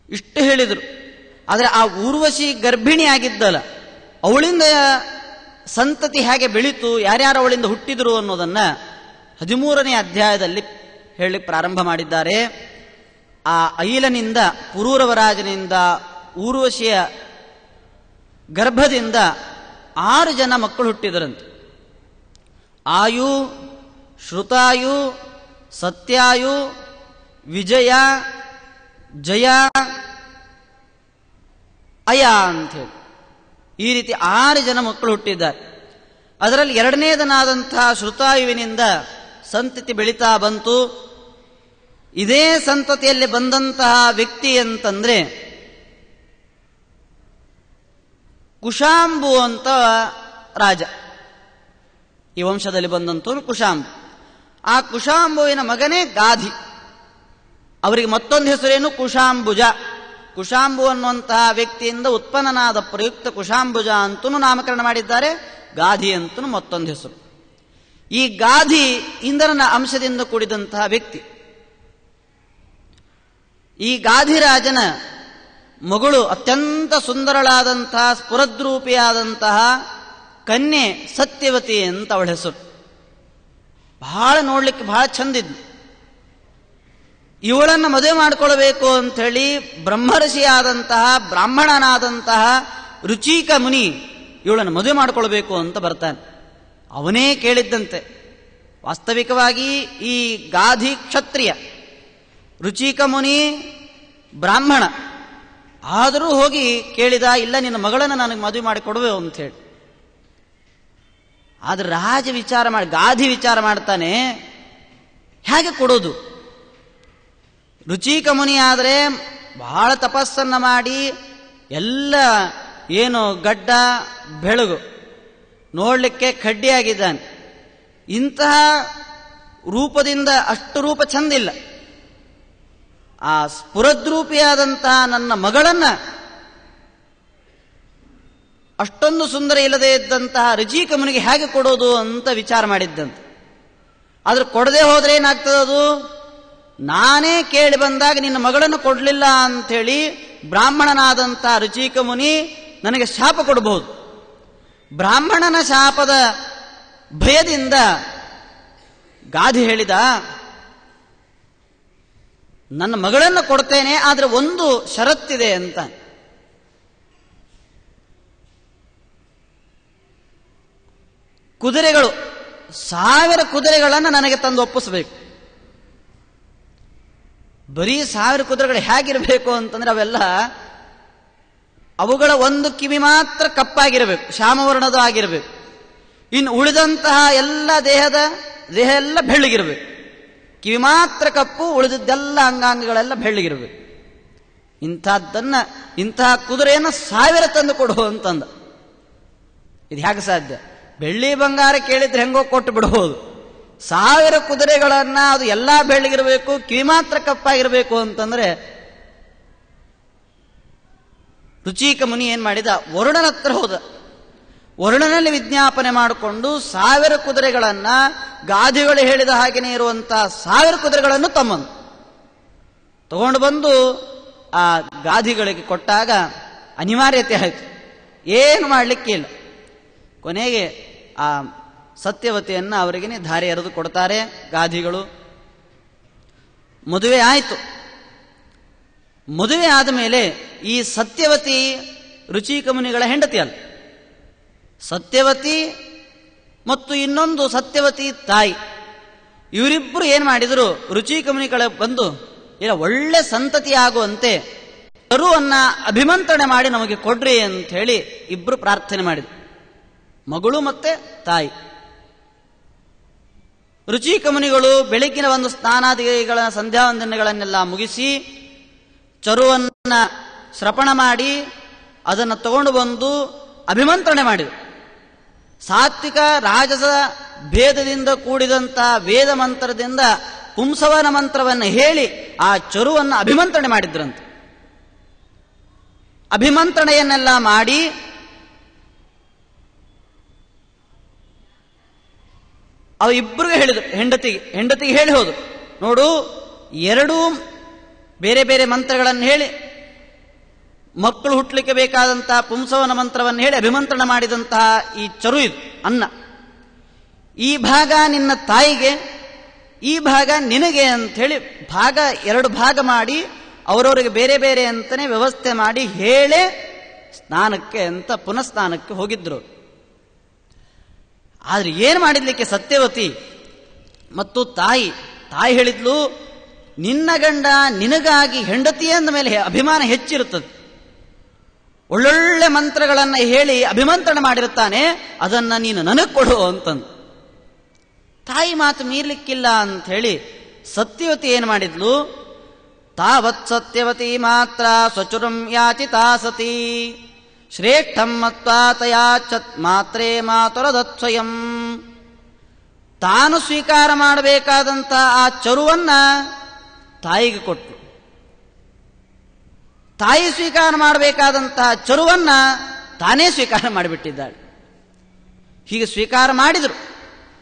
ಇಷ್ಟು ಹೇಳಿದರು. ಆದರೆ ಆ ಊರ್ವಶಿ ಗರ್ಭಿಣಿ ಆಗಿದ್ದಲ್ಲ, ಅವಳಿಂದ ಸಂತತಿ ಹೇಗೆ ಬೆಳೀತು, ಯಾರ್ಯಾರು ಅವಳಿಂದ ಹುಟ್ಟಿದರು ಅನ್ನೋದನ್ನು 13ನೇ ಅಧ್ಯಾಯದಲ್ಲಿ ಹೇಳಿ ಪ್ರಾರಂಭ ಮಾಡಿದ್ದಾರೆ. ಆ ಐಲನಿಂದ ಪುರೂರವರಾಜನಿಂದ ಊರ್ವಶಿಯ ಗರ್ಭದಿಂದ 6 ಜನ ಮಕ್ಕಳು ಹುಟ್ಟಿದರಂತೆ. ಆಯು, ಶ್ರುತಾಯು, ಸತ್ಯಾಯು, ವಿಜಯ, ಜಯ, ಅಯ ಅಂಥೇಳಿ ಈ ರೀತಿ 6 ಜನ ಮಕ್ಕಳು ಹುಟ್ಟಿದ್ದಾರೆ. ಅದರಲ್ಲಿ 2ನೇದನಾದಂತಹ ಶ್ರುತಾಯುವಿನಿಂದ ಸಂತತಿ ಬೆಳೀತಾ ಬಂತು. ಇದೇ ಸಂತತಿಯಲ್ಲಿ ಬಂದಂತಹ ವ್ಯಕ್ತಿ ಅಂತಂದ್ರೆ ಕುಶಾಂಬು ಅಂತ ರಾಜ. ಈ ವಂಶದಲ್ಲಿ ಬಂದಂತವನು ಕುಶಾಂಬು. ಆ ಕುಶಾಂಬುವಿನ ಮಗನೇ ಗಾಧಿ. ಅವರಿಗೆ ಮತ್ತೊಂದು ಹೆಸರೇನು ಕುಶಾಂಬುಜ. ಕುಶಾಂಬು ಅನ್ನುವಂತಹ ವ್ಯಕ್ತಿಯಿಂದ ಉತ್ಪನ್ನನಾದ ಪ್ರಯುಕ್ತ ಕುಶಾಂಬುಜ ಅಂತೂ ನಾಮಕರಣ ಮಾಡಿದ್ದಾರೆ. ಗಾಧಿ ಅಂತೂ ಮತ್ತೊಂದು ಹೆಸರು. ಈ ಗಾಧಿ ಇಂದ್ರನ ಅಂಶದಿಂದ ಕೂಡಿದಂತಹ ವ್ಯಕ್ತಿ. ಈ ಗಾಧಿರಾಜನ ಮಗಳು ಅತ್ಯಂತ ಸುಂದರಳಾದಂತಹ ಸ್ಫುರದ್ರೂಪಿಯಾದಂತಹ ಕನ್ಯೆ ಸತ್ಯವತಿ ಅಂತ ಅವಳ ಹೆಸರು. ಬಹಳ ನೋಡ್ಲಿಕ್ಕೆ ಬಹಳ ಚಂದಿದ್ಲು. ಇವಳನ್ನು ಮದುವೆ ಮಾಡಿಕೊಳ್ಬೇಕು ಅಂಥೇಳಿ ಬ್ರಹ್ಮರ್ಷಿಯಾದಂತಹ ಬ್ರಾಹ್ಮಣನಾದಂತಹ ರುಚಿಕ ಮುನಿ ಇವಳನ್ನು ಮದುವೆ ಮಾಡಿಕೊಳ್ಬೇಕು ಅಂತ ಬರ್ತಾನೆ. ಅವನೇ ಕೇಳಿದ್ದಂತೆ. ವಾಸ್ತವಿಕವಾಗಿ ಈ ಗಾಧಿ ಕ್ಷತ್ರಿಯ, ರುಚಿಕ ಮುನಿ ಬ್ರಾಹ್ಮಣ. ಆದರೂ ಹೋಗಿ ಕೇಳಿದ, ಇಲ್ಲ ನಿನ್ನ ಮಗಳನ್ನು ನನಗೆ ಮದುವೆ ಮಾಡಿ ಕೊಡುವೆ ಅಂಥೇಳಿ. ಆದ್ರೆ ರಾಜ ಗಾಧಿ ವಿಚಾರ ಮಾಡ್ತಾನೆ, ಹೇಗೆ ಕೊಡೋದು? ರುಚಿಕ ಮುನಿ ಆದರೆ ಬಹಳ ತಪಸ್ಸನ್ನ ಮಾಡಿ ಎಲ್ಲ ಏನು ಗಡ್ಡ ಬೆಳಗು, ನೋಡ್ಲಿಕ್ಕೆ ಕಡ್ಡಿಯಾಗಿದ್ದಾನೆ. ಇಂತಹ ರೂಪದಿಂದ ಅಷ್ಟು ರೂಪ ಚಂದಿಲ್ಲ. ಆ ಸ್ಫುರದ್ರೂಪಿಯಾದಂತಹ ನನ್ನ ಮಗಳನ್ನ ಅಷ್ಟೊಂದು ಸುಂದರ ಇಲ್ಲದೆ ಇದ್ದಂತಹ ರುಚಿಕ ಮುನಿಗೆ ಹೇಗೆ ಕೊಡೋದು ಅಂತ ವಿಚಾರ ಮಾಡಿದ್ದಂತೆ. ಆದ್ರೆ ಕೊಡದೆ ಹೋದ್ರೆ ಏನಾಗ್ತದದು? ನಾನೇ ಕೇಳಿ ಬಂದಾಗ ನಿನ್ನ ಮಗಳನ್ನು ಕೊಡಲಿಲ್ಲ ಅಂಥೇಳಿ ಬ್ರಾಹ್ಮಣನಾದಂತಹ ರುಚಿಕ ಮುನಿ ನನಗೆ ಶಾಪ ಕೊಡಬಹುದು. ಬ್ರಾಹ್ಮಣನ ಶಾಪದ ಭಯದಿಂದ ಗಾಧಿ ಹೇಳಿದ, ನನ್ನ ಮಗಳನ್ನು ಕೊಡ್ತೇನೆ, ಆದರೆ ಒಂದು ಷರತ್ತಿದೆ ಅಂತ. ಕುದುರೆಗಳು 1000 ಕುದುರೆಗಳನ್ನು ನನಗೆ ತಂದು ಒಪ್ಪಿಸಬೇಕು. ಬರೀ 1000 ಕುದುರೆಗಳು ಹೇಗಿರಬೇಕು ಅಂತಂದ್ರೆ ಅವುಗಳ ಒಂದು ಕಿವಿ ಮಾತ್ರ ಕಪ್ಪಾಗಿರಬೇಕು, ಶ್ಯಾಮವರ್ಣದ ಆಗಿರಬೇಕು. ಇನ್ನು ಉಳಿದಂತಹ ಎಲ್ಲ ದೇಹ ಎಲ್ಲ ಬೆಳ್ಳಗಿರಬೇಕು. ಕಿವಿ ಮಾತ್ರ ಕಪ್ಪು, ಉಳಿದದ್ದೆಲ್ಲ ಅಂಗಾಂಗಗಳೆಲ್ಲ ಬೆಳ್ಳಗಿರಬೇಕು. ಇಂತಹ ಕುದುರೆಯನ್ನು 1000 ತಂದು ಕೊಡು ಅಂತಂದ. ಇದು ಹೇಗೆ ಸಾಧ್ಯ? ಬೆಳ್ಳಿ ಬಂಗಾರ ಕೇಳಿದ್ರೆ ಹೆಂಗೋ ಕೊಟ್ಟು ಬಿಡಬಹುದು. 1000 ಕುದುರೆಗಳನ್ನ ಅದು ಎಲ್ಲ ಬೆಳ್ಳಗಿರಬೇಕು, ಕಿವಿ ಮಾತ್ರ ಕಪ್ಪಾಗಿರಬೇಕು ಅಂತಂದ್ರೆ ರುಚಿಕ ಮುನಿ ಏನ್ ಮಾಡಿದ? ವರುಣನ ಹತ್ರ ಹೋದ. ವರುಣನಲ್ಲಿ ವಿಜ್ಞಾಪನೆ ಮಾಡಿಕೊಂಡು 1000 ಕುದುರೆಗಳನ್ನ, ಗಾಧಿಗಳು ಹೇಳಿದ ಹಾಗೆಯೇ ಇರುವಂತಹ 1000 ಕುದುರೆಗಳನ್ನು ತಗೊಂಡು ಬಂದು ಆ ಗಾಧಿಗಳಿಗೆ ಕೊಟ್ಟಾಗ ಅನಿವಾರ್ಯತೆ ಆಯಿತು. ಏನು ಮಾಡಲಿಕ್ಕೆ ಇಲ್ಲ. ಕೊನೆಗೆ ಆ ಸತ್ಯವತಿಯನ್ನು ಅವರಿಗೆ ಧಾರೆ ಎರೆದು ಕೊಡ್ತಾರೆ ಗಾಧಿಗಳು. ಮದುವೆ ಆಯಿತು. ಮದುವೆ ಆದ ಮೇಲೆ ಈ ಸತ್ಯವತಿ ರುಚಿಕಮುನಿಗಳ ಹೆಂಡತಿ ಅಲ್ಲ. ಸತ್ಯವತಿ ಮತ್ತು ಇನ್ನೊಂದು ಸತ್ಯವತಿ ತಾಯಿ, ಇವರಿಬ್ಬರು ಏನು ಮಾಡಿದರು, ರುಚಿಕಮುನಿಗಳ ಬಂದು ಇಲ್ಲ ಒಳ್ಳೆ ಸಂತತಿ ಆಗುವಂತೆ ಚರುವನ್ನ ಅಭಿಮಂತ್ರಣೆ ಮಾಡಿ ನಮಗೆ ಕೊಡ್ರಿ ಅಂತ ಹೇಳಿ ಇಬ್ರು ಪ್ರಾರ್ಥನೆ ಮಾಡಿದ್ರು, ಮಗಳು ಮತ್ತೆ ತಾಯಿ. ರುಚಿಕಮುನಿಗಳು ಬೆಳಗಿನ ಒಂದು ಸ್ನಾನಾದಿಗಳ ಸಂಧ್ಯಾವಂದನೆಗಳನ್ನೆಲ್ಲ ಮುಗಿಸಿ ಚರುವನ್ನ ಶ್ರಪಣ ಮಾಡಿ ಅದನ್ನು ತಗೊಂಡು ಬಂದು ಅಭಿಮಂತ್ರಣೆ ಮಾಡಿದರು. ಸಾತ್ವಿಕ ರಾಜಸ ಭೇದದಿಂದ ಕೂಡಿದಂತಹ ವೇದ ಮಂತ್ರದಿಂದ ಪುಂಸವನ ಮಂತ್ರವನ್ನು ಹೇಳಿ ಆ ಚರುವನ್ನು ಅಭಿಮಂತ್ರಣೆ ಮಾಡಿದ್ರಂತೆ. ಅಭಿಮಂತ್ರಣೆಯನ್ನೆಲ್ಲ ಮಾಡಿ ಅವು ಇಬ್ಬರಿಗೆ ಹೇಳಿದ್ರು, ಹೆಂಡತಿಗೆ ಹೇಳಿ ಹೋದು, ನೋಡು ಎರಡೂ ಬೇರೆ ಬೇರೆ ಮಂತ್ರಗಳನ್ನು ಹೇಳಿ ಮಕ್ಕಳು ಹುಟ್ಟಲಿಕ್ಕೆ ಬೇಕಾದಂತಹ ಪುಂಸವನ ಮಂತ್ರವನ್ನು ಹೇಳಿ ಅಭಿಮಂತ್ರಣ ಮಾಡಿದಂತಹ ಈ ಚರು ಇದು ಅನ್ನ, ಈ ಭಾಗ ನಿನ್ನ ತಾಯಿಗೆ, ಈ ಭಾಗ ನಿನಗೆ ಅಂಥೇಳಿ ಎರಡು ಭಾಗ ಮಾಡಿ ಅವರವರಿಗೆ ಬೇರೆ ಬೇರೆ ಅಂತಲೇ ವ್ಯವಸ್ಥೆ ಮಾಡಿ ಹೇಳೇ ಸ್ನಾನಕ್ಕೆ ಅಂತ ಪುನಃಸ್ನಾನಕ್ಕೆ ಹೋಗಿದ್ರು. ಆದ್ರೆ ಏನು ಮಾಡಿದ್ಲಿಕ್ಕೆ ಸತ್ಯವತಿ ಮತ್ತು ತಾಯಿ ಹೇಳಿದ್ಲು, ನಿನ್ನ ಗಂಡ ನಿನಗಾಗಿ ಹೆಂಡತಿ ಅಂದ ಮೇಲೆ ಅಭಿಮಾನ ಹೆಚ್ಚಿರುತ್ತದೆ, ಒಳ್ಳೊಳ್ಳೆ ಮಂತ್ರಗಳನ್ನು ಹೇಳಿ ಅಭಿಮಂತ್ರಣ ಮಾಡಿರುತ್ತಾನೆ, ಅದನ್ನ ನೀನು ನನಗೆ ಕೊಡು ಅಂತಂದು. ತಾಯಿ ಮಾತು ಮೀರ್ಲಿಕ್ಕಿಲ್ಲ ಅಂತ ಹೇಳಿ ಸತ್ಯವತಿ ಏನು ಮಾಡಿದ್ಲು, ತಾವತ್ ಸತ್ಯವತಿ ಮಾತ್ರ ಸ್ವಚುರಂ ಯಾಚಿತಾ ಸತಿ ಶ್ರೇಷ್ಠಂ ಮತ್ವಾ ತಯಾಚತ್ ಮಾತ್ರೇ ಮಾತುರದತ್ ಸ್ವಯಂ. ತಾನು ಸ್ವೀಕಾರ ಮಾಡಬೇಕಾದಂಥ ಆ ಚರುವನ್ನ ತಾಯಿಗೆ ಕೊಟ್ಟು, ತಾಯಿ ಸ್ವೀಕಾರ ಮಾಡಬೇಕಾದಂತಹ ಚರುವನ್ನ ತಾನೇ ಸ್ವೀಕಾರ ಮಾಡಿಬಿಟ್ಟಿದ್ದಾಳೆ. ಹೀಗೆ ಸ್ವೀಕಾರ ಮಾಡಿದರು.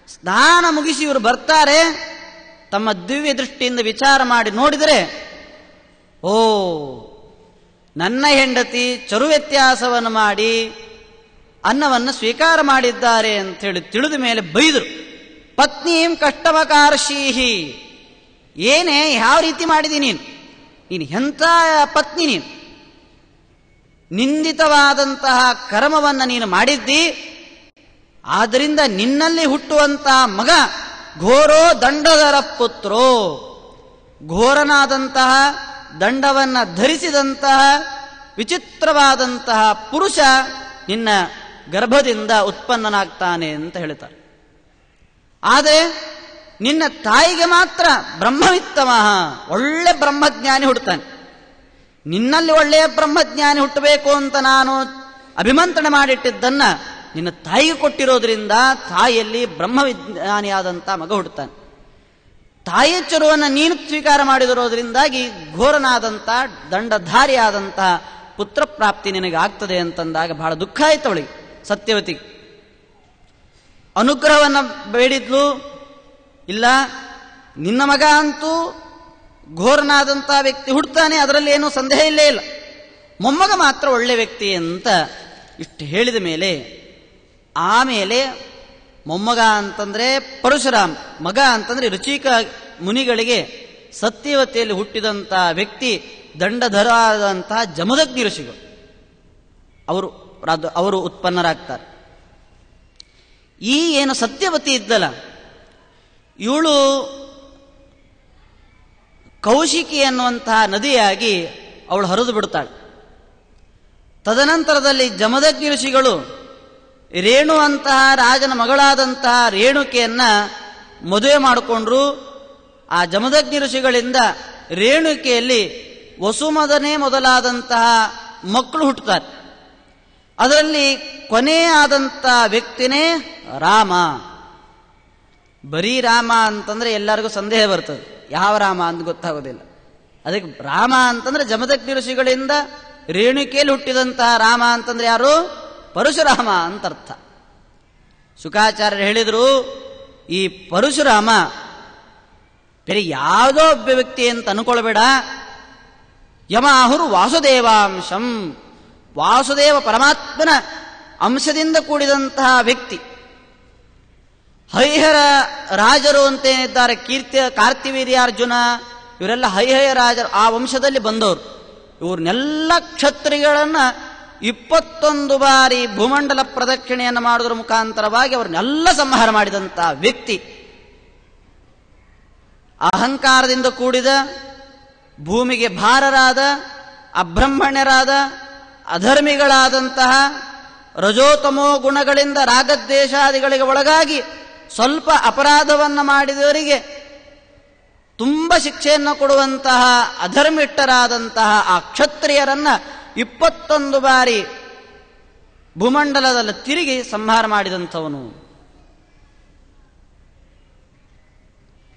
ಸ್ನಾನ ಮುಗಿಸಿ ಇವರು ಬರ್ತಾರೆ, ತಮ್ಮ ದಿವ್ಯ ದೃಷ್ಟಿಯಿಂದ ವಿಚಾರ ಮಾಡಿ ನೋಡಿದರೆ, ಓ ನನ್ನ ಹೆಂಡತಿ ಚರು ವ್ಯತ್ಯಾಸವನ್ನು ಮಾಡಿ ಅನ್ನವನ್ನು ಸ್ವೀಕಾರ ಮಾಡಿದ್ದಾರೆ ಅಂಥೇಳಿ ತಿಳಿದ ಮೇಲೆ ಬೈದರು. ಪತ್ನೀಂ ಕಷ್ಟಮಕಾರ್ಷೀಹಿ, ಏನೇ ಯಾವ ರೀತಿ ಮಾಡಿದಿ ನೀನು ಎಂಥ ಪತ್ನಿ, ನೀನು ನಿಂದಿತವಾದಂತಹ ಕರ್ಮವನ್ನು ನೀನು ಮಾಡಿದ್ದಿ, ಆದ್ದರಿಂದ ನಿನ್ನಲ್ಲಿ ಹುಟ್ಟುವಂತಹ ಮಗ ಘೋರೋ ದಂಡಧರ ಪುತ್ರೋ, ಘೋರನಾದಂತಹ ದಂಡವನ್ನು ಧರಿಸಿದಂತಹ ವಿಚಿತ್ರವಾದಂತಹ ಪುರುಷ ನಿನ್ನ ಗರ್ಭದಿಂದ ಉತ್ಪನ್ನನಾಗ್ತಾನೆ ಅಂತ ಹೇಳ್ತಾರೆ. ಆದರೆ ನಿನ್ನ ತಾಯಿಗೆ ಮಾತ್ರ ಬ್ರಹ್ಮವಿತ್ತಮ, ಒಳ್ಳೆ ಬ್ರಹ್ಮಜ್ಞಾನಿ ಹುಟ್ಟುತ್ತಾನೆ. ನಿನ್ನಲ್ಲಿ ಒಳ್ಳೆಯ ಬ್ರಹ್ಮಜ್ಞಾನಿ ಹುಟ್ಟಬೇಕು ಅಂತ ನಾನು ಅಭಿಮಂತ್ರಣ ಮಾಡಿಟ್ಟಿದ್ದನ್ನ ನಿನ್ನ ತಾಯಿಗೆ ಕೊಟ್ಟಿರೋದ್ರಿಂದ ತಾಯಿಯಲ್ಲಿ ಬ್ರಹ್ಮವಿಜ್ಞಾನಿಯಾದಂಥ ಮಗ ಹುಟ್ಟುತ್ತಾನೆ. ತಾಯಿಯ ಚರುವನ್ನು ನೀನು ಸ್ವೀಕಾರ ಮಾಡಿದಿರೋದ್ರಿಂದಾಗಿ ಘೋರನಾದಂಥ ದಂಡಧಾರಿಯಾದಂಥ ಪುತ್ರ ಪ್ರಾಪ್ತಿ ನಿನಗೆ ಆಗ್ತದೆ ಅಂತಂದಾಗ ಬಹಳ ದುಃಖ ಆಯ್ತು ಅವಳಿಗೆ, ಸತ್ಯವತಿಗೆ. ಅನುಗ್ರಹವನ್ನು ಬೇಡಿದ್ಲು, ಇಲ್ಲ ನಿನ್ನ ಮಗ ಅಂತೂ ಘೋರನಾದಂಥ ವ್ಯಕ್ತಿ ಹುಡ್ತಾನೆ, ಅದರಲ್ಲಿ ಏನೂ ಸಂದೇಹ ಇಲ್ಲೇ ಇಲ್ಲ, ಮೊಮ್ಮಗ ಮಾತ್ರ ಒಳ್ಳೆ ವ್ಯಕ್ತಿ ಅಂತ ಇಷ್ಟು ಹೇಳಿದ ಮೇಲೆ, ಆಮೇಲೆ ಮೊಮ್ಮಗ ಅಂತಂದ್ರೆ ಪರಶುರಾಮ, ಮಗ ಅಂತಂದ್ರೆ ರುಚಿಕ ಮುನಿಗಳಿಗೆ ಸತ್ಯವತಿಯಲ್ಲಿ ಹುಟ್ಟಿದಂಥ ವ್ಯಕ್ತಿ ದಂಡಧರಾದಂತಹ ಜಮದಗ್ನಿ ಋಷಿಗಳು, ಅವರು ಉತ್ಪನ್ನರಾಗ್ತಾರೆ. ಈ ಏನು ಸತ್ಯವತಿ ಇದ್ದಲ್ಲ, ಇವಳು ಕೌಶಿಕಿ ಅನ್ನುವಂತಹ ನದಿಯಾಗಿ ಅವಳು ಹರಿದು ಬಿಡುತ್ತಾಳೆ. ತದನಂತರದಲ್ಲಿ ಜಮದಗ್ನಿ ಋಷಿಗಳು ರೇಣು ಅಂತಹ ರಾಜನ ಮಗಳಾದಂತಹ ರೇಣುಕೆಯನ್ನ ಮದುವೆ ಮಾಡಿಕೊಂಡ್ರು. ಆ ಜಮದಗ್ನಿ ಋಷಿಗಳಿಂದ ರೇಣುಕೆಯಲ್ಲಿ ವಸುಮದನೆ ಮೊದಲಾದಂತಹ ಮಕ್ಕಳು ಹುಟ್ಟುತ್ತಾರೆ. ಅದರಲ್ಲಿ ಕೊನೆಯಾದಂತಹ ವ್ಯಕ್ತಿನೇ ರಾಮ. ಬರೀ ರಾಮ ಅಂತಂದ್ರೆ ಎಲ್ಲರಿಗೂ ಸಂದೇಹ ಬರ್ತದೆ, ಯಾವ ರಾಮ ಅಂತ ಗೊತ್ತಾಗೋದಿಲ್ಲ. ಅದಕ್ಕೆ ರಾಮ ಅಂತಂದ್ರೆ ಜಮದಗ್ನಿ ಋಷಿಗಳಿಂದ ರೇಣುಕೆಯಲ್ಲಿ ಹುಟ್ಟಿದಂತಹ ರಾಮ ಅಂತಂದ್ರೆ ಯಾರು? ಪರಶುರಾಮ ಅಂತ ಅರ್ಥ. ಶುಕಾಚಾರ್ಯರು ಹೇಳಿದ್ರು, ಈ ಪರಶುರಾಮ ಬೇರೆ ಯಾವುದೋ ಒಬ್ಬ ವ್ಯಕ್ತಿ ಅಂತ ಅನ್ಕೊಳ್ಬೇಡ, ಯಮಾಹುರು ವಾಸುದೇವಾಂಶಂ, ವಾಸುದೇವ ಪರಮಾತ್ಮನ ಅಂಶದಿಂದ ಕೂಡಿದಂತಹ ವ್ಯಕ್ತಿ. ಹೈಹರ ರಾಜರು ಅಂತೇನಿದ್ದಾರೆ, ಕಾರ್ತಿವೀರ್ಯಾರ್ಜುನ, ಇವರೆಲ್ಲ ಹೈಹಯ ರಾಜರು, ಆ ವಂಶದಲ್ಲಿ ಬಂದವರು. ಇವ್ರನ್ನೆಲ್ಲ ಕ್ಷತ್ರಿಯಗಳನ್ನ 21 ಬಾರಿ ಭೂಮಂಡಲ ಪ್ರದಕ್ಷಿಣೆಯನ್ನು ಮಾಡುವುದರ ಮುಖಾಂತರವಾಗಿ ಅವ್ರನ್ನೆಲ್ಲ ಸಂಹಾರ ಮಾಡಿದಂಥ ವ್ಯಕ್ತಿ. ಅಹಂಕಾರದಿಂದ ಕೂಡಿದ, ಭೂಮಿಗೆ ಭಾರರಾದ, ಅಬ್ರಹ್ಮಣ್ಯರಾದ, ಅಧರ್ಮಿಗಳಾದಂತಹ, ರಜೋತಮೋ ಗುಣಗಳಿಂದ ರಾಗದ್ವೇಷಾದಿಗಳಿಗೆ ಒಳಗಾಗಿ ಸ್ವಲ್ಪ ಅಪರಾಧವನ್ನು ಮಾಡಿದವರಿಗೆ ತುಂಬ ಶಿಕ್ಷೆಯನ್ನು ಕೊಡುವಂತಹ ಅಧರ್ಮಿಷ್ಠರಾದಂತಹ ಆ ಕ್ಷತ್ರಿಯರನ್ನ 21 ಬಾರಿ ಭೂಮಂಡಲದಲ್ಲಿ ತಿರುಗಿ ಸಂಹಾರ ಮಾಡಿದಂಥವನು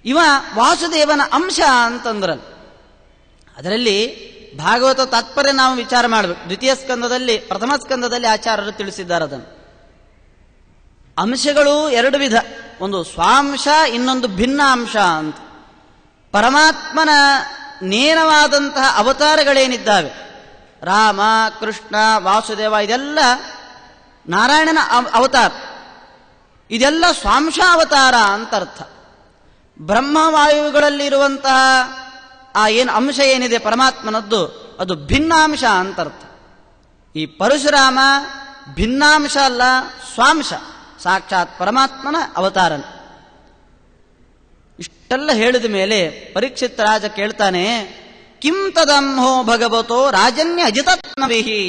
ಇವ ವಾಸುದೇವನ ಅಂಶ ಅಂತಂದ್ರಲ್ಲ. ಅದರಲ್ಲಿ ಭಾಗವತ ತಾತ್ಪರ್ಯ ನಾವು ವಿಚಾರ ಮಾಡಬೇಕು. ದ್ವಿತೀಯ ಸ್ಕಂದದಲ್ಲಿ, ಪ್ರಥಮ ಸ್ಕಂದದಲ್ಲಿ ಆಚಾರ್ಯರು ತಿಳಿಸಿದ್ದಾರೆ ಅದನ್ನು. ಅಂಶಗಳು 2 ವಿಧ, ಒಂದು ಸ್ವಾಂಶ, ಇನ್ನೊಂದು ಭಿನ್ನ ಅಂಶ ಅಂತ. ಪರಮಾತ್ಮನ ನೇರವಾದಂತಹ ಅವತಾರಗಳೇನಿದ್ದಾವೆ, ರಾಮ, ಕೃಷ್ಣ, ವಾಸುದೇವ, ಇದೆಲ್ಲ ನಾರಾಯಣನ ಅವತಾರ, ಇದೆಲ್ಲ ಸ್ವಾಂಶಾವತಾರ ಅಂತ ಅರ್ಥ. ಬ್ರಹ್ಮವಾಯುಗಳಲ್ಲಿರುವಂತಹ ಆ ಏನು ಅಂಶ ಏನಿದೆ ಪರಮಾತ್ಮನದ್ದು, ಅದು ಭಿನ್ನಾಂಶ ಅಂತ ಅರ್ಥ. ಈ ಪರಶುರಾಮ ಭಿನ್ನಾಂಶ ಅಲ್ಲ, ಸ್ವಾಂಶ, ಸಾಕ್ಷಾತ್ ಪರಮಾತ್ಮನ ಅವತಾರ. ಇಷ್ಟೆಲ್ಲ ಹೇಳಿದ ಮೇಲೆ ಪರೀಕ್ಷಿತ್ ರಾಜ ಕೇಳ್ತಾನೆ, ಕಿಂ ತದಮ್ಹೋ ಭಗವತೋ ರಾಜನ್ಯ ಅಜಿತತ್ಮವಿಹಿ.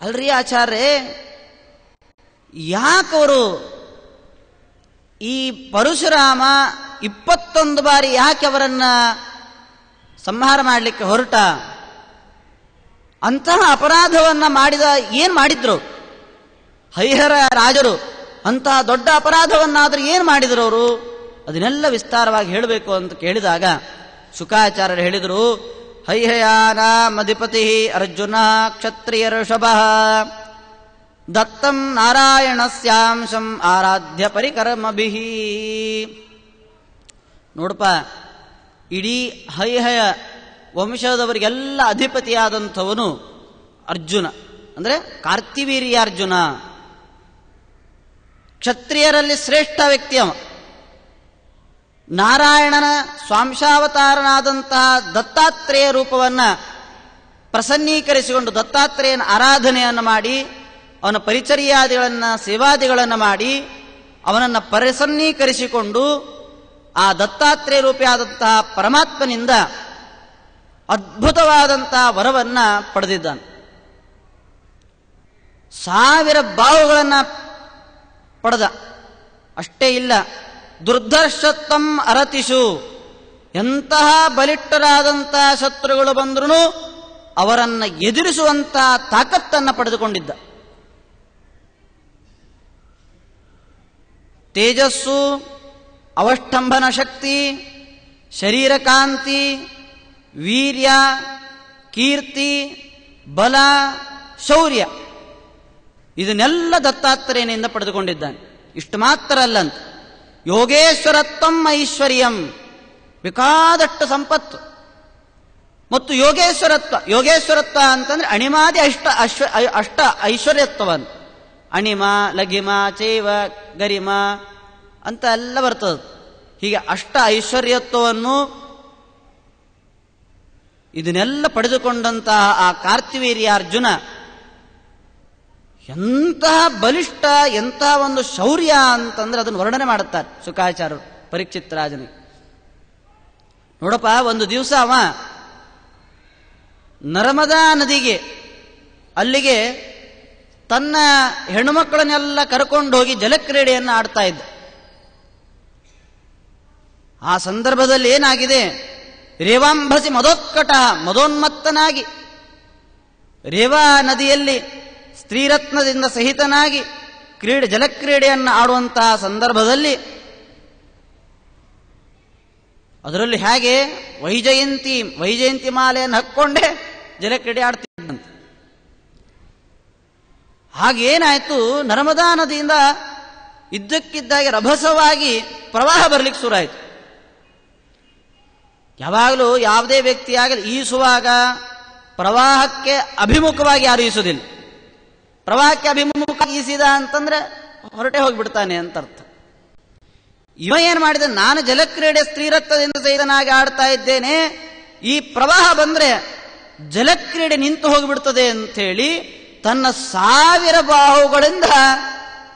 ಅಲ್ರಿ ಆಚಾರ್ಯ, ಯಾಕವರು ಈ ಪರಶುರಾಮ 21 ಬಾರಿ ಯಾಕೆ ಅವರನ್ನ ಸಂಹಾರ ಮಾಡಲಿಕ್ಕೆ ಹೊರಟ? ಅಂತಹ ಅಪರಾಧವನ್ನ ಮಾಡಿದ, ಏನ್ ಮಾಡಿದ್ರು ಹರಿಹರ ರಾಜರು? ಅಂತಹ ದೊಡ್ಡ ಅಪರಾಧವನ್ನಾದ್ರೂ ಏನ್ ಮಾಡಿದ್ರು ಅವರು? ಅದನ್ನೆಲ್ಲ ವಿಸ್ತಾರವಾಗಿ ಹೇಳಬೇಕು ಅಂತ ಕೇಳಿದಾಗ ಶುಕಾಚಾರ್ಯರು ಹೇಳಿದರು, ಹೈಹಯಾನಾಮಧಿಪತಿ ಅರ್ಜುನ ಕ್ಷತ್ರಿಯ ಋಷಭ ದತ್ತಂ ನಾರಾಯಣಸ್ಯಾಂಶಂ ಆರಾಧ್ಯ ಪರಿಕರ್ಮಭಿಃ. ನೋಡಪ್ಪ, ಇಡೀ ಹೈಹಯ ವಂಶದವರಿಗೆಲ್ಲ ಅಧಿಪತಿಯಾದಂಥವನು ಅರ್ಜುನ, ಅಂದರೆ ಕಾರ್ತಿವೀರ್ಯಾರ್ಜುನ. ಕ್ಷತ್ರಿಯರಲ್ಲಿ ಶ್ರೇಷ್ಠ ವ್ಯಕ್ತಿ ಅವ. ನಾರಾಯಣನ ಸ್ವಾಂಶಾವತಾರನಾದಂತಹ ದತ್ತಾತ್ರೇಯ ರೂಪವನ್ನು ಪ್ರಸನ್ನೀಕರಿಸಿಕೊಂಡು ದತ್ತಾತ್ರೇಯನ ಆರಾಧನೆಯನ್ನು ಮಾಡಿ, ಅವನ ಪರಿಚರ್ಯಾದಿಗಳನ್ನು, ಸೇವಾದಿಗಳನ್ನು ಮಾಡಿ ಅವನನ್ನು ಪ್ರಸನ್ನೀಕರಿಸಿಕೊಂಡು ಆ ದತ್ತಾತ್ರೇಯ ರೂಪಿಯಾದಂತಹ ಪರಮಾತ್ಮನಿಂದ ಅದ್ಭುತವಾದಂತಹ ವರವನ್ನು ಪಡೆದಿದ್ದಾನೆ. 1000 ಬಾಹುಗಳನ್ನು ಪಡೆದ. ಅಷ್ಟೇ ಇಲ್ಲ, ದುರ್ಧರ್ಷತ್ವಂ ಅರತಿಷು, ಎಂತಹ ಬಲಿಷ್ಠರಾದಂತಹ ಶತ್ರುಗಳು ಬಂದರೂ ಅವರನ್ನು ಎದುರಿಸುವಂತಹ ತಾಕತ್ತನ್ನು ಪಡೆದುಕೊಂಡಿದ್ದ. ತೇಜಸ್ಸು, ಅವಷ್ಟಂಭನ ಶಕ್ತಿ, ಶರೀರಕಾಂತಿ, ವೀರ್ಯ, ಕೀರ್ತಿ, ಬಲ, ಶೌರ್ಯ, ಇದನ್ನೆಲ್ಲ ದತ್ತಾತ್ರೇಯನಿಂದ ಪಡೆದುಕೊಂಡಿದ್ದಾನೆ. ಇಷ್ಟು ಮಾತ್ರ ಅಲ್ಲಂತ, ಯೋಗೇಶ್ವರತ್ವಂ ಐಶ್ವರ್ಯಂ, ಬೇಕಾದಷ್ಟು ಸಂಪತ್ತು ಮತ್ತು ಯೋಗೇಶ್ವರತ್ವ ಅಂತಂದ್ರೆ ಅಣಿಮಾದಿ ಅಷ್ಟ ಐಶ್ವರ್ಯತ್ವವನ್ನು, ಅಣಿಮ, ಲಘಿಮ, ಚೈವ, ಗರಿಮ ಅಂತ ಎಲ್ಲ ಬರ್ತದೆ. ಹೀಗೆ ಅಷ್ಟ ಐಶ್ವರ್ಯತ್ವವನ್ನು ಇದನ್ನೆಲ್ಲ ಪಡೆದುಕೊಂಡಂತಹ ಆ ಕಾರ್ತಿವೀರ್ಯಾರ್ಜುನ ಎಂತಹ ಬಲಿಷ್ಠ, ಎಂತಹ ಒಂದು ಶೌರ್ಯ ಅಂತಂದ್ರೆ ಅದನ್ನು ವರ್ಣನೆ ಮಾಡುತ್ತಾರೆ ಶುಕಾಚಾರ್ಯರು ಪರೀಕ್ಷಿತ್ ರಾಜನಿಗೆ. ನೋಡಪ್ಪ, ಒಂದು ದಿವಸ ಅವ ನರ್ಮದಾ ನದಿಗೆ, ಅಲ್ಲಿಗೆ ತನ್ನ ಹೆಣ್ಣುಮಕ್ಕಳನ್ನೆಲ್ಲ ಕರ್ಕೊಂಡು ಹೋಗಿ ಜಲಕ್ರೀಡೆಯನ್ನು ಆಡ್ತಾ ಇದ್ದ. ಆ ಸಂದರ್ಭದಲ್ಲಿ ಏನಾಗಿದೆ, ರೇವಾಂಬಸಿ ಮದೋತ್ಕಟ, ಮದೋನ್ಮತ್ತನಾಗಿ ರೇವಾ ನದಿಯಲ್ಲಿ ಸ್ತ್ರೀರತ್ನದಿಂದ ಸಹಿತನಾಗಿ ಜಲಕ್ರೀಡೆಯನ್ನು ಆಡುವಂತಹ ಸಂದರ್ಭದಲ್ಲಿ ಅದರಲ್ಲಿ ಹೇಗೆ ವೈಜಯಂತಿ ಮಾಲೆಯನ್ನು ಹಾಕ್ಕೊಂಡೇ ಜಲಕ್ರೀಡೆ ಆಡ್ತಿದ್ದಂತೆ. ಹಾಗೇನಾಯ್ತು, ನರ್ಮದಾ ನದಿಯಿಂದ ಇದ್ದಕ್ಕಿದ್ದಾಗೆ ರಭಸವಾಗಿ ಪ್ರವಾಹ ಬರಲಿಕ್ಕೆ ಶುರುವಾಯಿತು. ಯಾವಾಗಲೂ ಯಾವುದೇ ವ್ಯಕ್ತಿಯಾಗಲಿ ಈಸುವಾಗ ಪ್ರವಾಹಕ್ಕೆ ಅಭಿಮುಖವಾಗಿ ಯಾರು ಈಸುವುದಿಲ್ಲ. ಪ್ರವಾಹಕ್ಕೆ ಅಭಿಮುಖ ಈಸಿದ ಅಂತಂದ್ರೆ ಹೊರಟೆ ಹೋಗಿಬಿಡ್ತಾನೆ ಅಂತ ಅರ್ಥ. ಇವ ಏನ್ ಮಾಡಿದ, ನಾನು ಜಲಕ್ರೀಡೆ ಸ್ತ್ರೀರಕ್ತದಿಂದ ಸಹಿತನಾಗಿ ಆಡ್ತಾ ಇದ್ದೇನೆ, ಈ ಪ್ರವಾಹ ಬಂದ್ರೆ ಜಲಕ್ರೀಡೆ ನಿಂತು ಹೋಗಿಬಿಡ್ತದೆ ಅಂಥೇಳಿ ತನ್ನ 1000 ಬಾಹುಗಳಿಂದ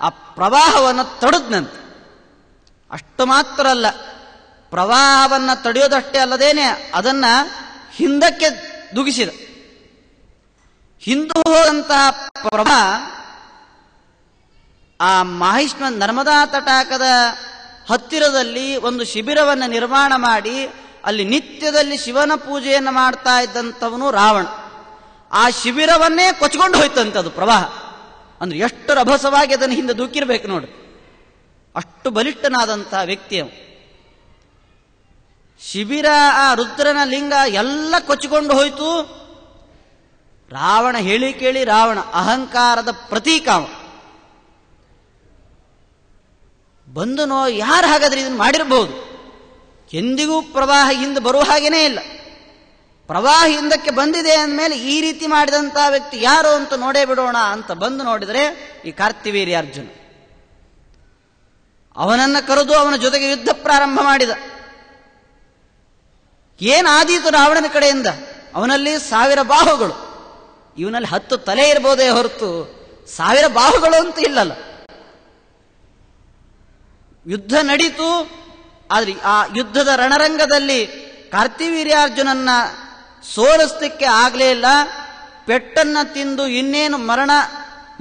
ಆ ಪ್ರವಾಹವನ್ನು ತಡೆದ್ನಂತೆ. ಅಷ್ಟು ಮಾತ್ರ ಅಲ್ಲ, ಪ್ರವಾಹವನ್ನು ತಡೆಯೋದಷ್ಟೇ ಅಲ್ಲದೇನೆ ಅದನ್ನ ಹಿಂದಕ್ಕೆ ದುಗಿಸಿದ. ಹಿಂದೂ ಹೋದಂತಹ ಪ್ರವಾಹ ಆ ಮಾಹಿಷ್ಮ ನರ್ಮದಾ ತಟಾಕದ ಹತ್ತಿರದಲ್ಲಿ ಒಂದು ಶಿಬಿರವನ್ನು ನಿರ್ಮಾಣ ಮಾಡಿ ಅಲ್ಲಿ ನಿತ್ಯದಲ್ಲಿ ಶಿವನ ಪೂಜೆಯನ್ನು ಮಾಡ್ತಾ ಇದ್ದಂಥವನು ರಾವಣ. ಆ ಶಿಬಿರವನ್ನೇ ಕೊಚ್ಕೊಂಡು ಹೋಯ್ತಂತೆ ಅದು ಪ್ರವಾಹ. ಅಂದ್ರೆ ಎಷ್ಟು ರಭಸವಾಗಿ ಅದನ್ನು ಹಿಂದೆ ದೂಕಿರ್ಬೇಕು ನೋಡಿ, ಅಷ್ಟು ಬಲಿಷ್ಠನಾದಂತಹ ವ್ಯಕ್ತಿ ಅವ. ಶಿಬಿರ, ಆ ರುದ್ರನ ಲಿಂಗ ಎಲ್ಲ ಕೊಚ್ಚಿಕೊಂಡು ಹೋಯ್ತು. ರಾವಣ ಹೇಳಿ ಕೇಳಿ ರಾವಣ ಅಹಂಕಾರದ ಪ್ರತೀಕ ಅವ. ಬಂದು ಯಾರು ಹಾಗಾದ್ರೆ ಇದನ್ನು ಮಾಡಿರಬಹುದು? ಎಂದಿಗೂ ಪ್ರವಾಹ ಹಿಂದೆ ಬರುವ ಹಾಗೇನೇ ಇಲ್ಲ. ಪ್ರವಾಹ ಹಿಂದಕ್ಕೆ ಬಂದಿದೆ ಅಂದಮೇಲೆ ಈ ರೀತಿ ಮಾಡಿದಂತಹ ವ್ಯಕ್ತಿ ಯಾರು ಅಂತ ನೋಡೇ ಬಿಡೋಣ ಅಂತ ಬಂದು ನೋಡಿದರೆ ಈ ಕಾರ್ತಿವೀರ್ಯಾರ್ಜುನ. ಅವನನ್ನ ಕರೆದು ಅವನ ಜೊತೆಗೆ ಯುದ್ಧ ಪ್ರಾರಂಭ ಮಾಡಿದ. ಏನಾದೀತು ರಾವಣನ ಕಡೆಯಿಂದ? ಅವನಲ್ಲಿ 1000 ಬಾಹುಗಳು, ಇವನಲ್ಲಿ 10 ತಲೆ ಇರಬಹುದೇ ಹೊರತು 1000 ಬಾಹುಗಳು ಅಂತ ಇಲ್ಲಲ್ಲ. ಯುದ್ಧ ನಡೀತು. ಆದ್ರೆ ಆ ಯುದ್ಧದ ರಣರಂಗದಲ್ಲಿ ಕಾರ್ತಿವೀರ್ಯಾರ್ಜುನನ್ನ ಸೋಲಿಸ್ಲಿಕ್ಕೆ ಆಗಲೇ ಇಲ್ಲ. ಪೆಟ್ಟನ್ನ ತಿಂದು ಇನ್ನೇನು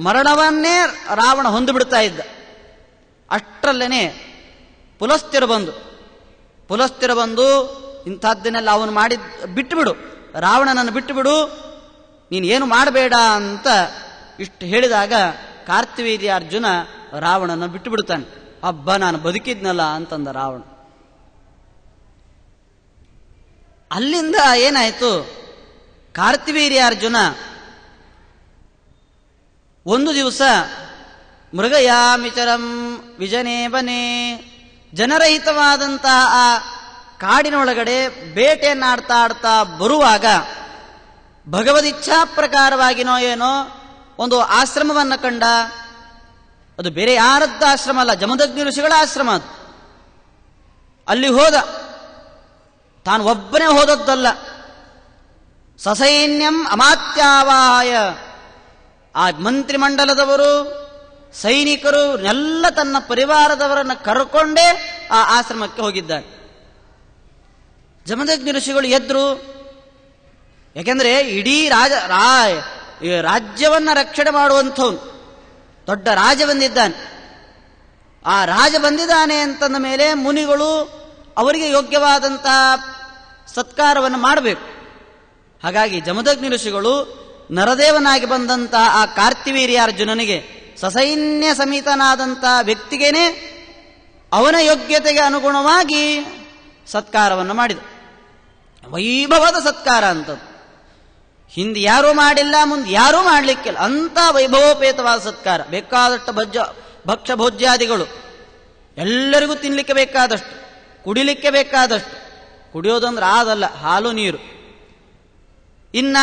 ಮರಣವನ್ನೇ ರಾವಣ ಹೊಂದಿಬಿಡ್ತಾ ಇದ್ದ. ಅಷ್ಟರಲ್ಲೇನೆ ಪುಲಸ್ತ್ಯರು ಬಂದು ಇಂಥದ್ದನ್ನೆಲ್ಲ ಅವನು ಮಾಡಿ ಬಿಟ್ಟುಬಿಡು, ರಾವಣನನ್ನು ಬಿಟ್ಟುಬಿಡು, ನೀನು ಏನು ಮಾಡಬೇಡ ಅಂತ ಇಷ್ಟು ಹೇಳಿದಾಗ ಕಾರ್ತಿವೀರ್ಯಾರ್ಜುನ ರಾವಣನ ಬಿಟ್ಟು ಬಿಡುತ್ತಾನೆ. ಹಬ್ಬ, ನಾನು ಬದುಕಿದ್ನಲ್ಲ ಅಂತಂದ ರಾವಣ. ಅಲ್ಲಿಂದ ಏನಾಯಿತು? ಕಾರ್ತಿವೀರ್ಯಾರ್ಜುನ ಒಂದು ದಿವಸ ಮೃಗಯಾಮಿಚರಂ ವಿಜನೇ ಬನೇ, ಜನರಹಿತವಾದಂತಹ ಆ ಕಾಡಿನೊಳಗಡೆ ಬೇಟೆಯನ್ನಾಡ್ತಾ ಆಡ್ತಾ ಬರುವಾಗ ಭಗವದಿಚ್ಛಾ ಪ್ರಕಾರವಾಗಿನೋ ಏನೋ ಒಂದು ಆಶ್ರಮವನ್ನು ಕಂಡ. ಅದು ಬೇರೆ ಯಾರದ್ದ ಆಶ್ರಮ ಅಲ್ಲ, ಜಮದಗ್ನಿ ಋಷಿಗಳ ಆಶ್ರಮ ಅದು. ಅಲ್ಲಿ ಹೋದ. ತಾನು ಒಬ್ಬನೇ ಹೋದದ್ದಲ್ಲ, ಸಸೈನ್ಯಂ ಅಮಾತ್ಯಾವಾಯ, ಆ ಮಂತ್ರಿಮಂಡಲದವರು, ಸೈನಿಕರು ಎಲ್ಲ ತನ್ನ ಪರಿವಾರದವರನ್ನು ಕರ್ಕೊಂಡೇ ಆ ಆಶ್ರಮಕ್ಕೆ ಹೋಗಿದ್ದಾನೆ. ಜಮದಗ್ನಿ ಋಷಿಗಳು ಎದ್ರು. ಯಾಕೆಂದ್ರೆ ಇಡೀ ರಾಜ್ಯವನ್ನ ರಕ್ಷಣೆ ಮಾಡುವಂಥವನು ದೊಡ್ಡ ರಾಜ ಬಂದಿದ್ದಾನೆ. ಆ ರಾಜ ಬಂದಿದ್ದಾನೆ ಅಂತಂದ ಮೇಲೆ ಮುನಿಗಳು ಅವರಿಗೆ ಯೋಗ್ಯವಾದಂತಹ ಸತ್ಕಾರವನ್ನು ಮಾಡಬೇಕು. ಹಾಗಾಗಿ ಜಮದಗ್ನಿ ಋಷಿಗಳು ನರದೇವನಾಗಿ ಬಂದಂತಹ ಆ ಕಾರ್ತಿವೀರ್ಯಾರ್ಜುನನಿಗೆ ಸಸೈನ್ಯ ಸಮೇತನಾದಂತಹ ವ್ಯಕ್ತಿಗೇನೆ ಅವನ ಯೋಗ್ಯತೆಗೆ ಅನುಗುಣವಾಗಿ ಸತ್ಕಾರವನ್ನು ಮಾಡಿದ. ವೈಭವದ ಸತ್ಕಾರ ಅಂತದ್ದು ಹಿಂದೆ ಯಾರೂ ಮಾಡಿಲ್ಲ, ಮುಂದೆ ಯಾರೂ ಮಾಡಲಿಕ್ಕಿಲ್ಲ ಅಂತ ವೈಭವೋಪೇತವಾದ ಸತ್ಕಾರ. ಬೇಕಾದಷ್ಟು ಭಕ್ಷ್ಯ ಭೋಜ್ಯಾದಿಗಳು, ಎಲ್ಲರಿಗೂ ತಿನ್ನಲಿಕ್ಕೆ ಬೇಕಾದಷ್ಟು, ಕುಡಿಲಿಕ್ಕೆ ಬೇಕಾದಷ್ಟು. ಕುಡಿಯೋದಂದ್ರೆ ಆದಲ್ಲ, ಹಾಲು ನೀರು. ಇನ್ನ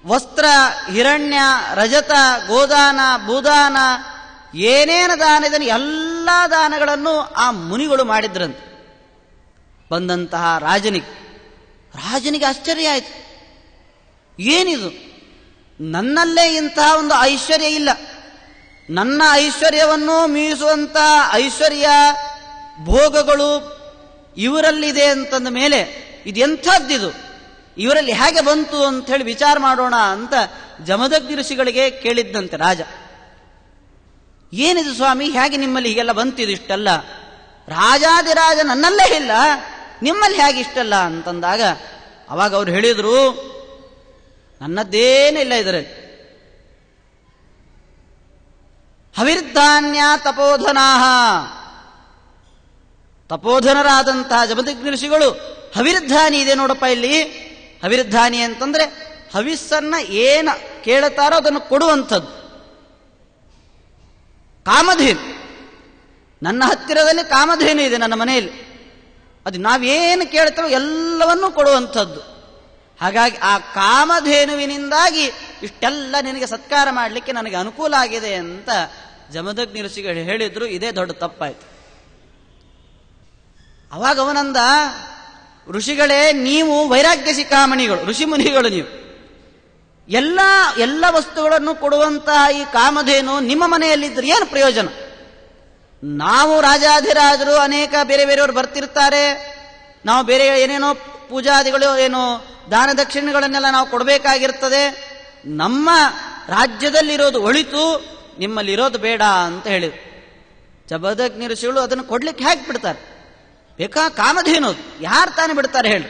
ವಸ್ತ್ರ, ಹಿರಣ್ಯ, ರಜತ, ಗೋದಾನ, ಭೂದಾನ, ಏನೇನು ದಾನ ಇದನ್ನು ಎಲ್ಲ ದಾನಗಳನ್ನು ಆ ಮುನಿಗಳು ಮಾಡಿದ್ರಂತೆ. ಬಂದಂತಹ ರಾಜನಿಗೆ ಆಶ್ಚರ್ಯ ಆಯಿತು. ಏನಿದು? ನನ್ನಲ್ಲೇ ಇಂತಹ ಒಂದು ಐಶ್ವರ್ಯ ಇಲ್ಲ, ನನ್ನ ಐಶ್ವರ್ಯವನ್ನು ಮೀರಿಸುವಂತ ಐಶ್ವರ್ಯ ಭೋಗಗಳು ಇವರಲ್ಲಿದೆ ಅಂತಂದ ಮೇಲೆ ಇದೆಂಥದ್ದಿದು, ಇವರಲ್ಲಿ ಹೇಗೆ ಬಂತು ಅಂತ ಹೇಳಿ ವಿಚಾರ ಮಾಡೋಣ ಅಂತ ಜಮದಗ್ನಿ ಋಷಿಗಳಿಗೆ ಕೇಳಿದ್ದಂತೆ ರಾಜ. ಏನಿದು ಸ್ವಾಮಿ, ಹೇಗೆ ನಿಮ್ಮಲ್ಲಿ ಹೀಗೆಲ್ಲ ಬಂತಿದು ಇಷ್ಟಲ್ಲ? ರಾಜಾದಿರಾಜ ನನ್ನಲ್ಲೇ ಇಲ್ಲ, ನಿಮ್ಮಲ್ಲಿ ಹೇಗೆ ಇಷ್ಟಲ್ಲ ಅಂತಂದಾಗ ಅವಾಗ ಅವ್ರು ಹೇಳಿದ್ರು, ನನ್ನದ್ದೇನಿಲ್ಲ ಇದರಲ್ಲಿ. ಹವಿರ್ಧಾನ್ಯ ತಪೋಧನಾಹ, ತಪೋಧನರಾದಂತಹ ಜಮದಗ್ನಿ ಋಷಿಗಳು ಹವಿರ್ಧಾನಿ ಇದೆ ನೋಡಪ್ಪ ಇಲ್ಲಿ. ಹವಿರ್ಧಾನಿ ಅಂತಂದ್ರೆ ಹವಿಸ್ಸನ್ನ ಏನ ಕೇಳುತ್ತಾರೋ ಅದನ್ನು ಕೊಡುವಂಥದ್ದು. ಕಾಮಧೇನು, ನನ್ನ ಹತ್ತಿರದಲ್ಲಿ ಕಾಮಧೇನು ಇದೆ ನನ್ನ ಮನೆಯಲ್ಲಿ, ಅದು ನಾವೇನು ಕೇಳ್ತೇವೋ ಎಲ್ಲವನ್ನೂ ಕೊಡುವಂಥದ್ದು. ಹಾಗಾಗಿ ಆ ಕಾಮಧೇನುವಿನಿಂದಾಗಿ ಇಷ್ಟೆಲ್ಲ ನಿನಗೆ ಸತ್ಕಾರ ಮಾಡಲಿಕ್ಕೆ ನನಗೆ ಅನುಕೂಲ ಆಗಿದೆ ಅಂತ ಜಮದಗ್ನಿ ಋಷಿಗಳು ಹೇಳಿದ್ರು. ಇದೇ ದೊಡ್ಡ ತಪ್ಪಾಯ್ತು. ಅವಾಗ ಅವನಂದ, ಋಷಿಗಳೇ, ನೀವು ವೈರಾಗ್ಯ ಶಿಖಾಮಣಿಗಳು, ಋಷಿಮುನಿಗಳು. ನೀವು ಎಲ್ಲ ವಸ್ತುಗಳನ್ನು ಕೊಡುವಂತಹ ಈ ಕಾಮಧೇನು ನಿಮ್ಮ ಮನೆಯಲ್ಲಿದ್ದರೆ ಏನು ಪ್ರಯೋಜನ? ನಾವು ರಾಜಾಧಿರಾಜರು, ಅನೇಕ ಬೇರೆ ಬೇರೆಯವರು ಬರ್ತಿರ್ತಾರೆ, ನಾವು ಬೇರೆ ಏನೇನೋ ಪೂಜಾದಿಗಳು, ಏನೋ ದಾನ ದಕ್ಷಿಣೆಗಳನ್ನೆಲ್ಲ ನಾವು ಕೊಡಬೇಕಾಗಿರ್ತದೆ. ನಮ್ಮ ರಾಜ್ಯದಲ್ಲಿರೋದು ಒಳಿತು, ನಿಮ್ಮಲ್ಲಿರೋದು ಬೇಡ ಅಂತ ಹೇಳಿದ್ರು. ಜಮದಗ್ನಿ ಋಷಿಗಳು ಅದನ್ನು ಕೊಡ್ಲಿಕ್ಕೆ ಹೇಗೆ ಬಿಡ್ತಾರೆ? ಬೇಕಾ ಕಾಮಧೇನು, ಯಾರು ತಾನೇ ಬಿಡ್ತಾರೆ ಹೇಳಿ?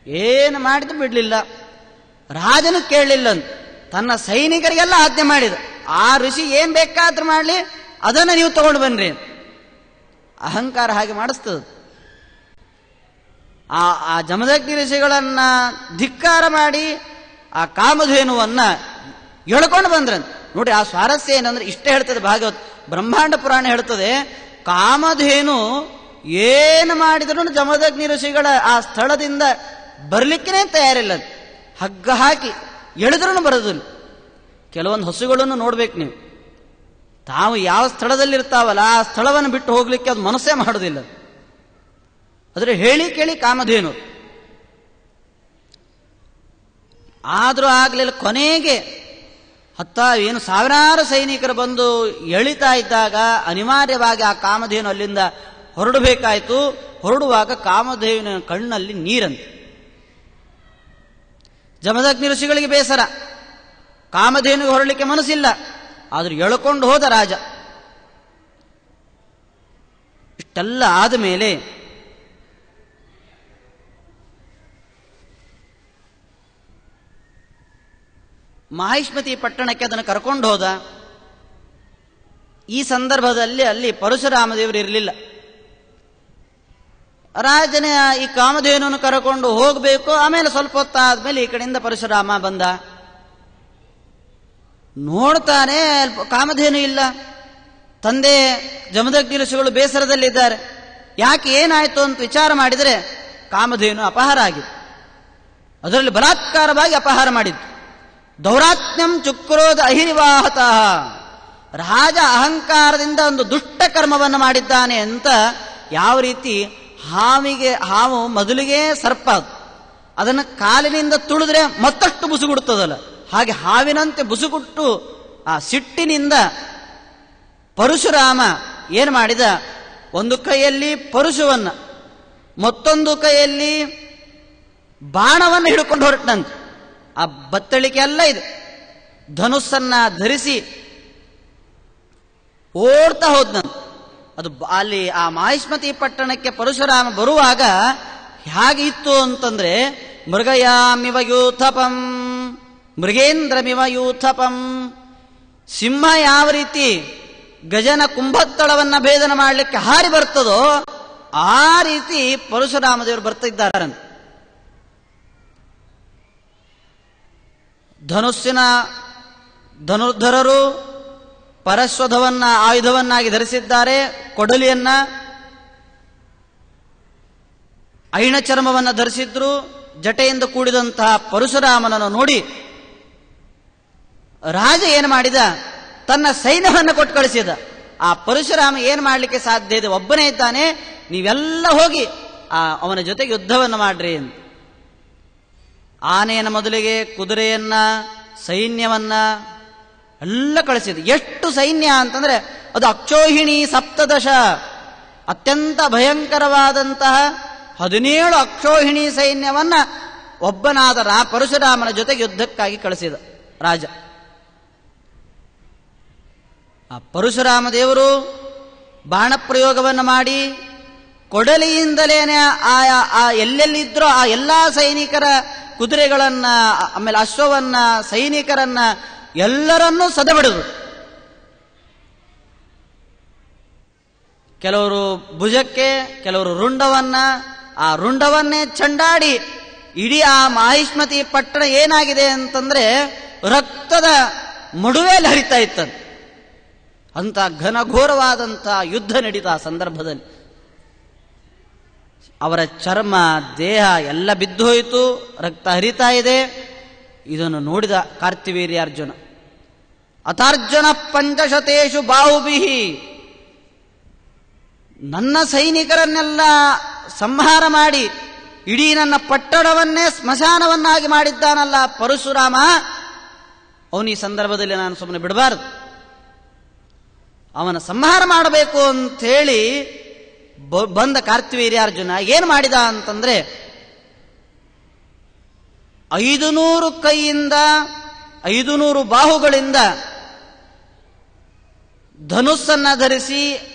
ಏನು ಮಾಡಿದ್ರು ಬಿಡ್ಲಿಲ್ಲ. ರಾಜನು ಕೇಳಲಿಲ್ಲ ಅಂತ ತನ್ನ ಸೈನಿಕರಿಗೆಲ್ಲ ಆಜ್ಞೆ ಮಾಡಿದ, ಆ ಋಷಿ ಏನ್ ಬೇಕಾದ್ರೂ ಮಾಡಲಿ, ಅದನ್ನು ನೀವು ತಗೊಂಡು ಬನ್ರಿ. ಅಹಂಕಾರ ಹಾಗೆ ಮಾಡಿಸ್ತದ. ಆ ಜಮದಗ್ನಿ ಋಷಿಗಳನ್ನ ಧಿಕ್ಕಾರ ಮಾಡಿ ಆ ಕಾಮಧೇನುವನ್ನ ಎಳ್ಕೊಂಡು ಬಂದ್ರಂತ. ನೋಡಿ, ಆ ಸ್ವಾರಸ್ಯ ಏನಂದ್ರೆ ಇಷ್ಟೇ ಹೇಳ್ತದೆ ಭಾಗವತ್, ಬ್ರಹ್ಮಾಂಡ ಪುರಾಣ ಹೇಳ್ತದೆ, ಕಾಮಧೇನು ಏನು ಮಾಡಿದ್ರು ಜಮದಗ್ನಿ ಋಷಿಗಳ ಆ ಸ್ಥಳದಿಂದ ಬರ್ಲಿಕ್ಕೇನೆ ತಯಾರಿಲ್ಲ. ಹಗ್ಗ ಹಾಕಿ ಎಳೆದ್ರೂ ಬರೋದಿಲ್ಲ. ಕೆಲವೊಂದು ಹಸುಗಳನ್ನು ನೋಡ್ಬೇಕು ನೀವು, ತಾವು ಯಾವ ಸ್ಥಳದಲ್ಲಿರ್ತಾವಲ್ಲ ಆ ಸ್ಥಳವನ್ನು ಬಿಟ್ಟು ಹೋಗ್ಲಿಕ್ಕೆ ಅದು ಮನಸ್ಸೇ ಮಾಡೋದಿಲ್ಲ. ಆದರೆ ಹೇಳಿ ಕೇಳಿ ಕಾಮಧೇನು. ಆದರೂ ಆಗ್ಲಿಲ್ಲ. ಕೊನೆಗೆ ಏನು ಸಾವಿರಾರು ಸೈನಿಕರು ಬಂದು ಎಳಿತಾ ಇದ್ದಾಗ ಅನಿವಾರ್ಯವಾಗಿ ಆ ಕಾಮಧೇನು ಅಲ್ಲಿಂದ ಹೊರಡಬೇಕಾಯಿತು. ಹೊರಡುವಾಗ ಕಾಮಧೇವಿನ ಕಣ್ಣಲ್ಲಿ ನೀರಂತೆ. ಜಮದಗ್ನಿ ಋಷಿಗಳಿಗೆ ಬೇಸರ, ಕಾಮಧೇನುಗೆ ಹೊರಡಲಿಕ್ಕೆ ಮನಸ್ಸಿಲ್ಲ, ಆದರೂ ಎಳ್ಕೊಂಡು ಹೋದ ರಾಜ. ಇಷ್ಟೆಲ್ಲ ಆದ ಮೇಲೆ ಮಾಹಿಷ್ಮತಿ ಪಟ್ಟಣಕ್ಕೆ ಅದನ್ನು ಕರ್ಕೊಂಡು ಹೋದ. ಈ ಸಂದರ್ಭದಲ್ಲಿ ಅಲ್ಲಿ ಪರಶುರಾಮದೇವರು ಇರಲಿಲ್ಲ. ರಾಜನೇ ಈ ಕಾಮಧೇನುವನ್ನು ಕರ್ಕೊಂಡು ಹೋಗಬೇಕು. ಆಮೇಲೆ ಸ್ವಲ್ಪ ಹೊತ್ತಾದ್ಮೇಲೆ ಈ ಕಡೆಯಿಂದ ಪರಶುರಾಮ ಬಂದ. ನೋಡ್ತಾನೆ ಕಾಮಧೇನು ಇಲ್ಲ. ತಂದೆ ಜಮದಗ್ನಿ ಋಷಿಗಳು ಬೇಸರದಲ್ಲಿದ್ದಾರೆ. ಯಾಕೆ, ಏನಾಯ್ತು ಅಂತ ವಿಚಾರ ಮಾಡಿದರೆ ಕಾಮಧೇನು ಅಪಹಾರ ಆಗಿದೆ. ಅದರಲ್ಲಿ ಬಲಾತ್ಕಾರವಾಗಿ ಅಪಹಾರ ಮಾಡಿದ್ದು. ದೌರಾತ್ಮ್ಯಂ ಚುಕ್ರೋಧ ಅಹಿರಿವಾಹತಃ. ರಾಜ ಅಹಂಕಾರದಿಂದ ಒಂದು ದುಷ್ಟ ಕರ್ಮವನ್ನು ಮಾಡಿದ್ದಾನೆ ಅಂತ. ಯಾವ ರೀತಿ ಹಾವು ಮೊದಲಿಗೆ ಸರ್ಪ, ಅದನ್ನು ಕಾಲಿನಿಂದ ತುಳಿದ್ರೆ ಮತ್ತಷ್ಟು ಬುಸುಗುಡುತ್ತದಲ್ಲ, ಹಾಗೆ ಹಾವಿನಂತೆ ಬುಸುಗುಟ್ಟು ಆ ಸಿಟ್ಟಿನಿಂದ ಪರಶುರಾಮ ಏನು ಮಾಡಿದ, ಒಂದು ಕೈಯಲ್ಲಿ ಪರಶುವನ್ನ, ಮತ್ತೊಂದು ಕೈಯಲ್ಲಿ ಬಾಣವನ್ನು ಹಿಡ್ಕೊಂಡು ಹೊರಟಂತೆ. ಆ ಬತ್ತಳಿಕೆ ಎಲ್ಲ ಇದೆ. ಧನುಸ್ಸನ್ನ ಧರಿಸಿ ಓಡ್ತಾ ಹೋದ್ನಂತೆ. ಅದು ಅಲ್ಲಿ ಆ ಮಾಹಿಷ್ಮತಿ ಪಟ್ಟಣಕ್ಕೆ ಪರಶುರಾಮ ಬರುವಾಗ ಹೇಗೆ ಇತ್ತು ಅಂತಂದ್ರೆ, ಮೃಗಯಾಮಿವ ಯೂಥಪಂ ಮೃಗೇಂದ್ರಮಿವ ಯೂಥಪಂ. ಸಿಂಹ ಯಾವ ರೀತಿ ಗಜನ ಕುಂಭಸ್ಥಳವನ್ನ ಭೇದನ ಮಾಡಲಿಕ್ಕೆ ಹಾರಿ ಬರ್ತದೋ ಆ ರೀತಿ ಪರಶುರಾಮದೇವರು ಬರ್ತಿದ್ದಾರಂತೆ. ಧನುರ್ಧರರು ಪರಶ್ವಧವನ್ನ ಆಯುಧವನ್ನಾಗಿ ಧರಿಸಿದ್ದಾರೆ. ಕೊಡಲಿಯನ್ನ, ಐಣ ಚರ್ಮವನ್ನು ಧರಿಸಿದ್ರು. ಜಟೆಯಿಂದ ಕೂಡಿದಂತಹ ಪರಶುರಾಮನನ್ನು ನೋಡಿ ರಾಜ ಏನು ಮಾಡಿದ, ತನ್ನ ಸೈನ್ಯವನ್ನು ಕೊಟ್ಟು ಕಳಿಸಿದ. ಆ ಪರಶುರಾಮ ಏನು ಮಾಡಲಿಕ್ಕೆ ಸಾಧ್ಯ ಇದೆ, ಒಬ್ಬನೇ ಇದ್ದಾನೆ, ನೀವೆಲ್ಲ ಹೋಗಿ ಅವನ ಜೊತೆಗೆ ಯುದ್ಧವನ್ನು ಮಾಡ್ರಿ ಅಂತ. ಆನೆಯನ್ನು ಮೊದಲಿಗೆ, ಕುದುರೆಯನ್ನ, ಸೈನ್ಯವನ್ನ ಎಲ್ಲ ಕಳಿಸಿದ. ಎಷ್ಟು ಸೈನ್ಯ ಅಂತಂದ್ರೆ ಅದು ಅಕ್ಷೋಹಿಣಿ ಸಪ್ತದಶ, ಅತ್ಯಂತ ಭಯಂಕರವಾದಂತಹ 17 ಅಕ್ಷೋಹಿಣಿ ಸೈನ್ಯವನ್ನ ಒಬ್ಬನಾದ ಪರಶುರಾಮನ ಜೊತೆಗೆ ಯುದ್ಧಕ್ಕಾಗಿ ಕಳಿಸಿದ ರಾಜ. ಆ ಪರಶುರಾಮ ದೇವರು ಬಾಣಪ್ರಯೋಗವನ್ನು ಮಾಡಿ ಕೊಡಲಿಯಿಂದಲೇನೆ ಎಲ್ಲೆಲ್ಲಿದ್ರೋ ಆ ಎಲ್ಲಾ ಸೈನಿಕರ ಕುದುರೆಗಳನ್ನ, ಆಮೇಲೆ ಅಶ್ವವನ್ನ, ಸೈನಿಕರನ್ನ ಎಲ್ಲರನ್ನೂ ಸದೆಬಡಿದ್ರು. ಕೆಲವರು ಭುಜಕ್ಕೆ, ಕೆಲವರು ರುಂಡವನ್ನ, ಆ ರುಂಡವನ್ನೇ ಚಂಡಾಡಿ ಇಡೀ ಆ ಮಾಹಿಷ್ಮತಿ ಪಟ್ಟಣ ಏನಾಗಿದೆ ಅಂತಂದ್ರೆ ರಕ್ತದ ಮಡುವೆಯಲ್ಲಿ ಹರಿತಾ ಇತ್ತಂತೆ. ಅಂತ ಘನಘೋರವಾದಂತಹ ಯುದ್ಧ ನಡೀತಾ ಸಂದರ್ಭದಲ್ಲಿ ಅವರ ಚರ್ಮ, ದೇಹ ಎಲ್ಲ ಬಿದ್ದು ಹೋಯಿತು, ರಕ್ತ ಹರಿತಾ ಇದೆ. ಇದನ್ನು ನೋಡಿದ ಕಾರ್ತಿವೀರ್ಯಾರ್ಜುನ, ಅಥಾರ್ಜುನ ಪಂಚಶತೇಷು ಬಾಹುಬಿಹಿ, ನನ್ನ ಸೈನಿಕರನ್ನೆಲ್ಲ ಸಂಹಾರ ಮಾಡಿ ಇಡೀ ನನ್ನ ಪಟ್ಟಣವನ್ನೇ ಸ್ಮಶಾನವನ್ನಾಗಿ ಮಾಡಿದ್ದಾನಲ್ಲ ಪರಶುರಾಮ, ಅವನು ಈ ಸಂದರ್ಭದಲ್ಲಿ ನಾನು ಸುಮ್ಮನೆ ಬಿಡಬಾರದು, ಅವನ ಸಂಹಾರ ಮಾಡಬೇಕು ಅಂಥೇಳಿ ಬಂದ ಕಾರ್ತಿವೀರ್ಯಾರ್ಜುನ ಏನು ಮಾಡಿದ ಅಂತಂದ್ರೆ 500 ಕೈಯಿಂದ 500 ಬಾಹುಗಳಿಂದ ಧನುಸ್ಸನ್ನ ಧರಿಸಿ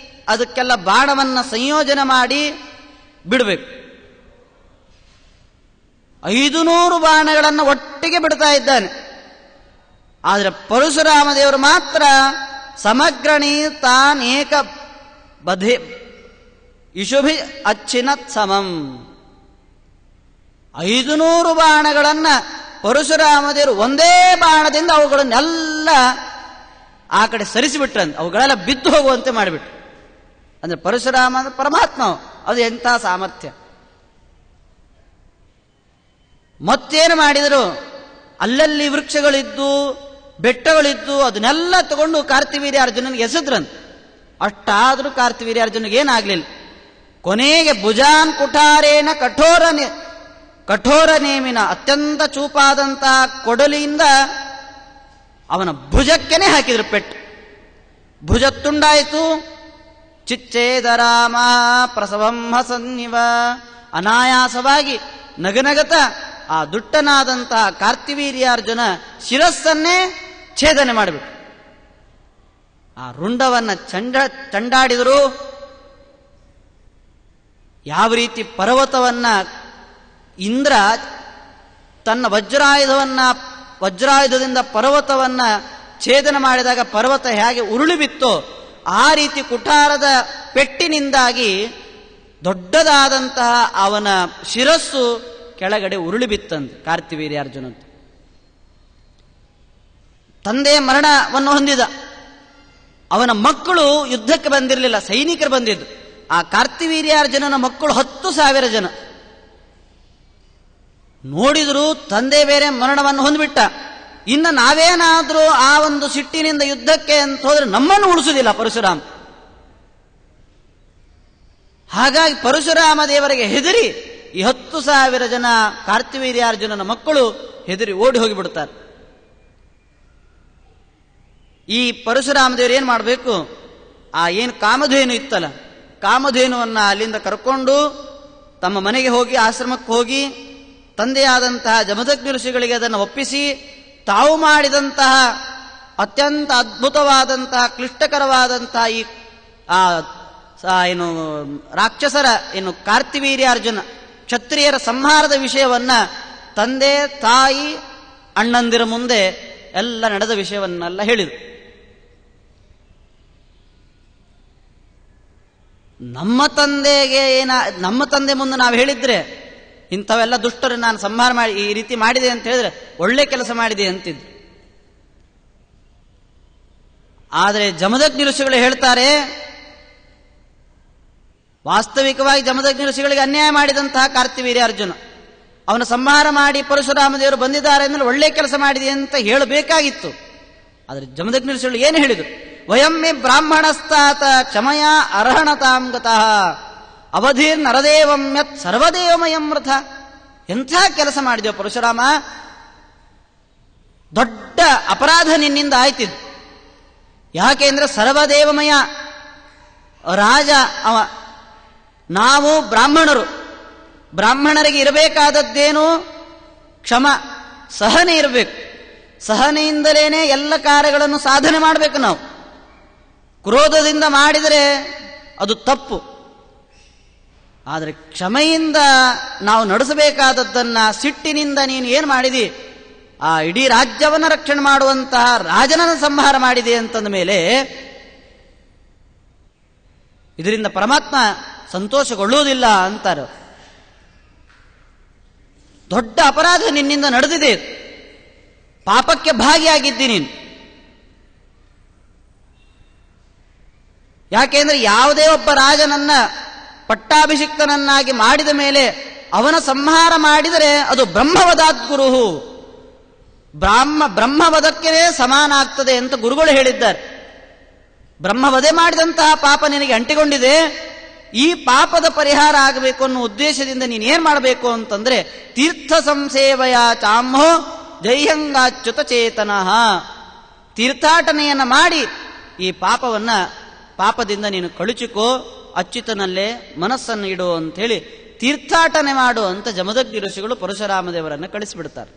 ಅದಕ್ಕೆಲ್ಲ ಬಾಣವನ್ನ ಸಂಯೋಜನೆ ಮಾಡಿ ಬಿಡಬೇಕು. 500 ಬಾಣಗಳನ್ನು ಒಟ್ಟಿಗೆ ಬಿಡ್ತಾ ಇದ್ದಾನೆ. ಆದರೆ ಪರಶುರಾಮ ದೇವರು ಮಾತ್ರ ಸಮಗ್ರಣಿ ತಾನೇಕ ಬಧೆ ಇಶುಭಿ ಅಚ್ಚಿನತ್ ಸಮಂ. 500 ಬಾಣಗಳನ್ನ ಪರಶುರಾಮ ದೇವರು ಒಂದೇ ಬಾಣದಿಂದ ಅವುಗಳನ್ನೆಲ್ಲ ಆ ಕಡೆ ಸರಿಸಿಬಿಟ್ರಂತೆ, ಅವುಗಳೆಲ್ಲ ಬಿದ್ದು ಹೋಗುವಂತೆ ಮಾಡಿಬಿಟ್ರು. ಅಂದ್ರೆ ಪರಶುರಾಮ ಅಂದ್ರೆ ಪರಮಾತ್ಮ, ಅದು ಎಂಥ ಸಾಮರ್ಥ್ಯ. ಮತ್ತೇನು ಮಾಡಿದರು, ಅಲ್ಲಲ್ಲಿ ವೃಕ್ಷಗಳಿದ್ದು ಬೆಟ್ಟಗಳಿದ್ದು ಅದನ್ನೆಲ್ಲ ತಗೊಂಡು ಕಾರ್ತಿವೀರ್ಯಾರ್ಜುನನಿಗೆ ಎಸೆದ್ರಂತೆ. ಅಷ್ಟಾದರೂ ಕಾರ್ತಿವೀರ್ಯಾರ್ಜುನಿಗೆ ಏನಾಗ್ಲಿಲ್ಲ. ಕೊನೆಗೆ ಭುಜಾನ್ ಕುಠಾರೇನ ಕಠೋರ ನೇಮಿನ ಅತ್ಯಂತ ಚೂಪಾದಂತಹ ಕೊಡಲಿಯಿಂದ ಅವನ ಭುಜಕ್ಕೇನೆ ಹಾಕಿದ್ರು ಪೆಟ್ಟು. ಭುಜ ತುಂಡಾಯಿತು. ಚಿಚ್ಚೇದರಾಮ ಪ್ರಸವಂ ಹಸನ್ನಿವ. ಅನಾಯಾಸವಾಗಿ ನಗನಗತ ಆ ದುಷ್ಟನಾದಂತಹ ಕಾರ್ತಿವೀರ್ಯಾರ್ಜುನ ಶಿರಸ್ಸನ್ನೇ ಛೇದನೆ ಮಾಡಿಬಿಟ್ಟು ಆ ರುಂಡವನ್ನ ಚಂಡಾಡಿದರು. ಯಾವ ರೀತಿ ಪರ್ವತವನ್ನ ಇಂದ್ರ ತನ್ನ ವಜ್ರಾಯುಧದಿಂದ ಪರ್ವತವನ್ನ ಛೇದನ ಮಾಡಿದಾಗ ಪರ್ವತ ಹೇಗೆ ಉರುಳಿ ಬಿತ್ತೋ ಆ ರೀತಿ ಕುಠಾರದ ಪೆಟ್ಟಿನಿಂದಾಗಿ ದೊಡ್ಡದಾದಂತಹ ಅವನ ಶಿರಸ್ಸು ಕೆಳಗಡೆ ಉರುಳಿ ಬಿತ್ತಂತೆ ಕಾರ್ತಿವೀರ್ಯಾರ್ಜುನಂತೆ. ತಂದೆಯ ಮರಣವನ್ನು ಹೊಂದಿದ. ಅವನ ಮಕ್ಕಳು ಯುದ್ಧಕ್ಕೆ ಬಂದಿರಲಿಲ್ಲ, ಸೈನಿಕರು ಬಂದಿದ್ದು. ಆ ಕಾರ್ತಿವೀರ್ಯಾರ್ಜುನನ ಮಕ್ಕಳು 10,000 ಜನ. ನೋಡಿದ್ರು ತಂದೆ ಬೇರೆ ಮರಣವನ್ನು ಹೊಂದ್ಬಿಟ್ಟ, ಇನ್ನು ನಾವೇನಾದ್ರೂ ಆ ಒಂದು ಸಿಟ್ಟಿನಿಂದ ಯುದ್ಧಕ್ಕೆ ಅಂತ ಹೋದ್ರೆ ನಮ್ಮನ್ನು ಉಳಿಸುವುದಿಲ್ಲ ಪರಶುರಾಮ. ಹಾಗಾಗಿ ಪರಶುರಾಮ ದೇವರಿಗೆ ಹೆದರಿ ಈ 10,000 ಜನ ಕಾರ್ತಿವೀರ್ಯಾರ್ಜುನನ ಮಕ್ಕಳು ಹೆದರಿ ಓಡಿ ಹೋಗಿಬಿಡ್ತಾರೆ. ಈ ಪರಶುರಾಮ ದೇವರು ಏನ್ ಮಾಡಬೇಕು, ಆ ಏನು ಕಾಮಧೇನು ಇತ್ತಲ್ಲ, ಕಾಮಧೇನುವನ್ನ ಅಲ್ಲಿಂದ ಕರ್ಕೊಂಡು ತಮ್ಮ ಮನೆಗೆ ಹೋಗಿ ಆಶ್ರಮಕ್ಕೆ ಹೋಗಿ ತಂದೆಯಾದಂತಹ ಜಮದಗ್ನಿ ಋಷಿಗಳಿಗೆ ಅದನ್ನು ಒಪ್ಪಿಸಿ ತಾವು ಮಾಡಿದಂತಹ ಅತ್ಯಂತ ಅದ್ಭುತವಾದಂತಹ ಕ್ಲಿಷ್ಟಕರವಾದಂತಹ ಈ ಏನು ರಾಕ್ಷಸರ ಏನು ಕಾರ್ತಿವೀರ್ಯಾರ್ಜುನ ಕ್ಷತ್ರಿಯರ ಸಂಹಾರದ ವಿಷಯವನ್ನ ತಂದೆ ತಾಯಿ ಅಣ್ಣಂದಿರ ಮುಂದೆ ಎಲ್ಲ ನಡೆದ ವಿಷಯವನ್ನೆಲ್ಲ ಹೇಳಿದರು. ನಮ್ಮ ತಂದೆ ಮುಂದೆ ನಾವು ಹೇಳಿದ್ರೆ ಇಂಥವೆಲ್ಲ ದುಷ್ಟರು ನಾನು ಸಂಹಾರ ಮಾಡಿ ಈ ರೀತಿ ಮಾಡಿದೆ ಅಂತ ಹೇಳಿದ್ರೆ ಒಳ್ಳೆ ಕೆಲಸ ಮಾಡಿದೆ ಅಂತಿದ್ರು. ಆದರೆ ಜಮದಗ್ನಿ ಋಷಿಗಳು ಹೇಳ್ತಾರೆ, ವಾಸ್ತವಿಕವಾಗಿ ಜಮದಗ್ನಿ ಋಷಿಗಳಿಗೆ ಅನ್ಯಾಯ ಮಾಡಿದಂತಹ ಕಾರ್ತಿವೀರ್ಯಾರ್ಜುನ ಅವನ ಸಂಹಾರ ಮಾಡಿ ಪರಶುರಾಮ ದೇವರು ಬಂದಿದ್ದಾರೆ ಅಂದ್ರೆ ಒಳ್ಳೆ ಕೆಲಸ ಮಾಡಿದೆ ಅಂತ ಹೇಳಬೇಕಾಗಿತ್ತು. ಆದರೆ ಜಮದಗ್ನಿ ಋಷಿಗಳು ಏನು ಹೇಳಿದರು, ವಯಮ್ಮೆ ಬ್ರಾಹ್ಮಣಸ್ತಾತ ಕ್ಷಮಯ ಅರ್ಹಣತಾಂ ಗತಃ ಅವಧೀರ್ ನರದೇವಂ ಯತ್ ಸರ್ವದೇವಮಯಂ ರಥ. ಎಂಥ ಕೆಲಸ ಮಾಡಿದೆವು ಪರಶುರಾಮ, ದೊಡ್ಡ ಅಪರಾಧ ನಿನ್ನಿಂದ ಆಯ್ತಿದ್ದು. ಯಾಕೆಂದ್ರೆ ಸರ್ವದೇವಮಯ ರಾಜ ಅವ, ನಾವು ಬ್ರಾಹ್ಮಣರು, ಬ್ರಾಹ್ಮಣರಿಗೆ ಇರಬೇಕಾದದ್ದೇನು ಕ್ಷಮ, ಸಹನೆ ಇರಬೇಕು. ಸಹನೆಯಿಂದಲೇನೆ ಎಲ್ಲ ಕಾರ್ಯಗಳನ್ನು ಸಾಧನೆ ಮಾಡಬೇಕು. ನಾವು ಕ್ರೋಧದಿಂದ ಮಾಡಿದರೆ ಅದು ತಪ್ಪು. ಆದರೆ ಕ್ಷಮೆಯಿಂದ ನಾವು ನಡೆಸಬೇಕಾದದ್ದನ್ನ ಸಿಟ್ಟಿನಿಂದ ನೀನು ಏನು ಮಾಡಿದಿ, ಆ ಇಡೀ ರಾಜ್ಯವನ್ನು ರಕ್ಷಣೆ ಮಾಡುವಂತಹ ರಾಜನನ್ನು ಸಂಹಾರ ಮಾಡಿದೆ ಅಂತಂದ ಮೇಲೆ ಇದರಿಂದ ಪರಮಾತ್ಮ ಸಂತೋಷಗೊಳ್ಳುವುದಿಲ್ಲ ಅಂತಾರೆ. ದೊಡ್ಡ ಅಪರಾಧ ನಿನ್ನಿಂದ ನಡೆದಿದೆ, ಪಾಪಕ್ಕೆ ಭಾಗಿಯಾಗಿದ್ದಿ ನೀನು. ಯಾಕೆಂದ್ರೆ ಯಾವುದೇ ಒಬ್ಬ ರಾಜನನ್ನ ಪಟ್ಟಾಭಿಷಿಕ್ತನನ್ನಾಗಿ ಮಾಡಿದ ಮೇಲೆ ಅವನ ಸಂಹಾರ ಮಾಡಿದರೆ ಅದು ಬ್ರಹ್ಮವದಾದ್ಗುರು, ಬ್ರಹ್ಮವದಕ್ಕೆ ಸಮಾನ ಆಗ್ತದೆ ಅಂತ ಗುರುಗಳು ಹೇಳಿದ್ದಾರೆ. ಬ್ರಹ್ಮವಧೆ ಮಾಡಿದಂತಹ ಪಾಪ ನಿನಗೆ ಅಂಟಿಕೊಂಡಿದೆ, ಈ ಪಾಪದ ಪರಿಹಾರ ಆಗಬೇಕು ಅನ್ನೋ ಉದ್ದೇಶದಿಂದ ನೀನೇನ್ ಮಾಡಬೇಕು ಅಂತಂದ್ರೆ ತೀರ್ಥ ಸಂಸೇವಯ ಚಾಮೋ ಜೈಹಂಗಾಚ್ಯುತ ಚೇತನಃ, ತೀರ್ಥಾಟನೆಯನ್ನ ಮಾಡಿ ಈ ಪಾಪದಿಂದ ನೀನು ಕಳುಚಿಕೋ, ಅಚ್ಯುತನಲ್ಲೇ ಮನಸ್ಸನ್ನು ಇಡು ಅಂಥೇಳಿ ತೀರ್ಥಾಟನೆ ಮಾಡು ಅಂತ ಜಮದಗ್ನಿ ಋಷಿಗಳು ಪರಶುರಾಮದೇವರನ್ನು ಕಳಿಸಿಬಿಡ್ತಾರೆ.